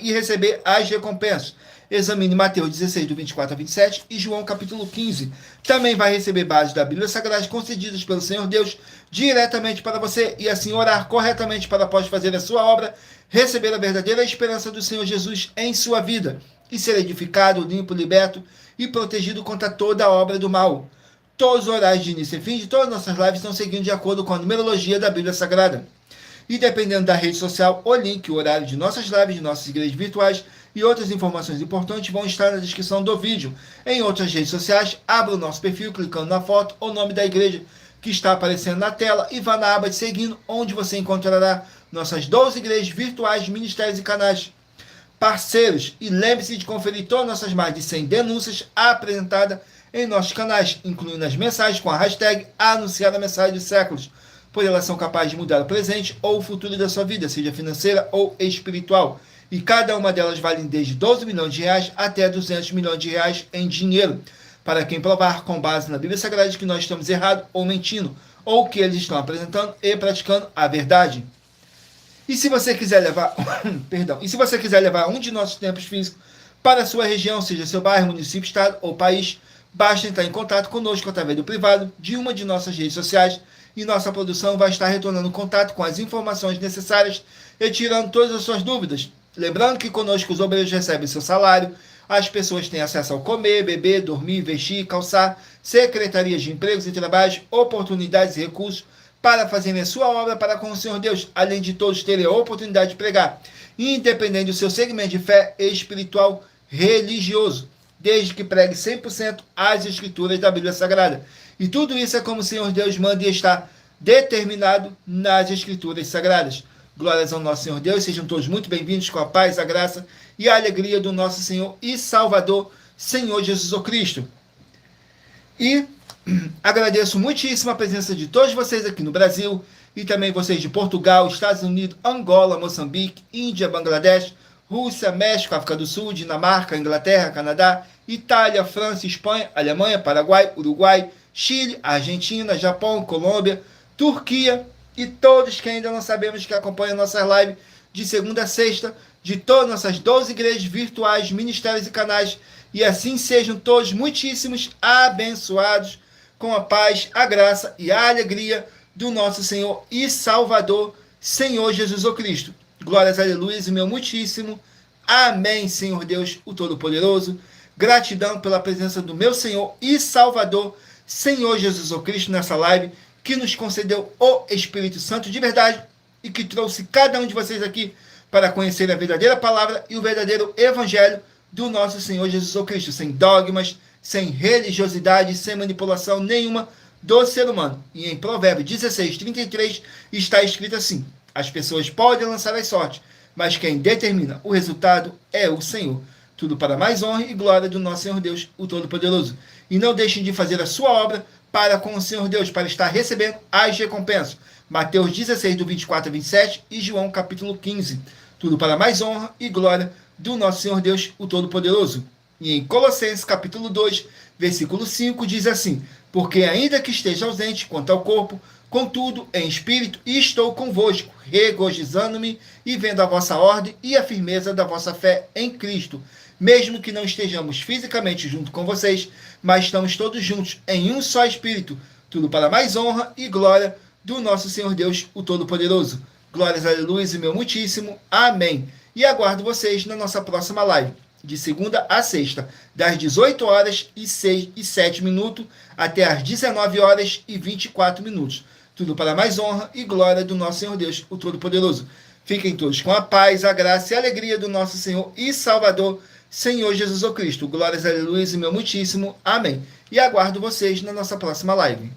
e receber as recompensas. Examine Mateus 16, do 24 a 27 e João capítulo 15. Também vai receber bases da Bíblia Sagrada concedidas pelo Senhor Deus diretamente para você e assim orar corretamente para após fazer a sua obra, receber a verdadeira esperança do Senhor Jesus em sua vida e ser edificado, limpo, liberto e protegido contra toda a obra do mal. Todos os horários de início e fim de todas as nossas lives estão seguindo de acordo com a numerologia da Bíblia Sagrada. E dependendo da rede social, o link, o horário de nossas lives, de nossas igrejas virtuais e outras informações importantes vão estar na descrição do vídeo. Em outras redes sociais, abra o nosso perfil clicando na foto ou nome da igreja que está aparecendo na tela e vá na aba de seguindo, onde você encontrará nossas 12 igrejas virtuais, ministérios e canais parceiros. E lembre-se de conferir todas nossas mais de 100 denúncias apresentadas em nossos canais, incluindo as mensagens com a hashtag Anunciar a Mensagem dos Séculos, pois elas são capazes de mudar o presente ou o futuro da sua vida, seja financeira ou espiritual. E cada uma delas vale desde 12 milhões de reais até 200 milhões de reais em dinheiro, para quem provar com base na Bíblia Sagrada que nós estamos errados ou mentindo, ou que eles estão apresentando e praticando a verdade. E se você quiser levar, e se você quiser levar um de nossos templos físicos para a sua região, seja seu bairro, município, estado ou país, basta entrar em contato conosco através do privado de uma de nossas redes sociais e nossa produção vai estar retornando contato com as informações necessárias e tirando todas as suas dúvidas. Lembrando que conosco os obreiros recebem seu salário, as pessoas têm acesso ao comer, beber, dormir, vestir, calçar, secretarias de empregos e trabalhos, oportunidades e recursos para fazerem a sua obra para com o Senhor Deus, além de todos terem a oportunidade de pregar, independente do seu segmento de fé espiritual religioso, desde que pregue 100% as escrituras da Bíblia Sagrada. E tudo isso é como o Senhor Deus manda e está determinado nas escrituras sagradas. Glórias ao nosso Senhor Deus, sejam todos muito bem-vindos com a paz, a graça e a alegria do nosso Senhor e Salvador, Senhor Jesus Cristo. E agradeço muitíssimo a presença de todos vocês aqui no Brasil e também vocês de Portugal, Estados Unidos, Angola, Moçambique, Índia, Bangladesh, Rússia, México, África do Sul, Dinamarca, Inglaterra, Canadá, Itália, França, Espanha, Alemanha, Paraguai, Uruguai, Chile, Argentina, Japão, Colômbia, Turquia e todos que ainda não sabemos que acompanham nossas lives de segunda a sexta, de todas nossas 12 igrejas virtuais, ministérios e canais, e assim sejam todos muitíssimos abençoados com a paz, a graça e a alegria do nosso Senhor e Salvador, Senhor Jesus Cristo. Glórias, aleluias, e meu muitíssimo amém, Senhor Deus, o Todo-Poderoso. Gratidão pela presença do meu Senhor e Salvador, Senhor Jesus Cristo, nessa live, que nos concedeu o Espírito Santo de verdade e que trouxe cada um de vocês aqui para conhecer a verdadeira palavra e o verdadeiro evangelho do nosso Senhor Jesus Cristo, sem dogmas, sem religiosidade, sem manipulação nenhuma do ser humano. E em Provérbios 16:33 está escrito assim: as pessoas podem lançar as sortes, mas quem determina o resultado é o Senhor. Tudo para mais honra e glória do nosso Senhor Deus, o Todo-Poderoso. E não deixem de fazer a sua obra para com o Senhor Deus, para estar recebendo as recompensas. Mateus 16, do 24 a 27 e João capítulo 15. Tudo para mais honra e glória do nosso Senhor Deus, o Todo-Poderoso. E em Colossenses capítulo 2, versículo 5, diz assim: porque ainda que esteja ausente quanto ao corpo, contudo, em espírito, estou convosco, regozijando-me e vendo a vossa ordem e a firmeza da vossa fé em Cristo. Mesmo que não estejamos fisicamente junto com vocês, mas estamos todos juntos em um só espírito, tudo para mais honra e glória do nosso Senhor Deus, o Todo-Poderoso. Glórias, aleluia e meu muitíssimo amém. E aguardo vocês na nossa próxima live, de segunda a sexta, das 18 horas e 7 minutos até as 19 horas e 24 minutos. Tudo para mais honra e glória do nosso Senhor Deus, o Todo-Poderoso. Fiquem todos com a paz, a graça e a alegria do nosso Senhor e Salvador, Senhor Jesus Cristo. Glórias, aleluia e meu muitíssimo amém. E aguardo vocês na nossa próxima live.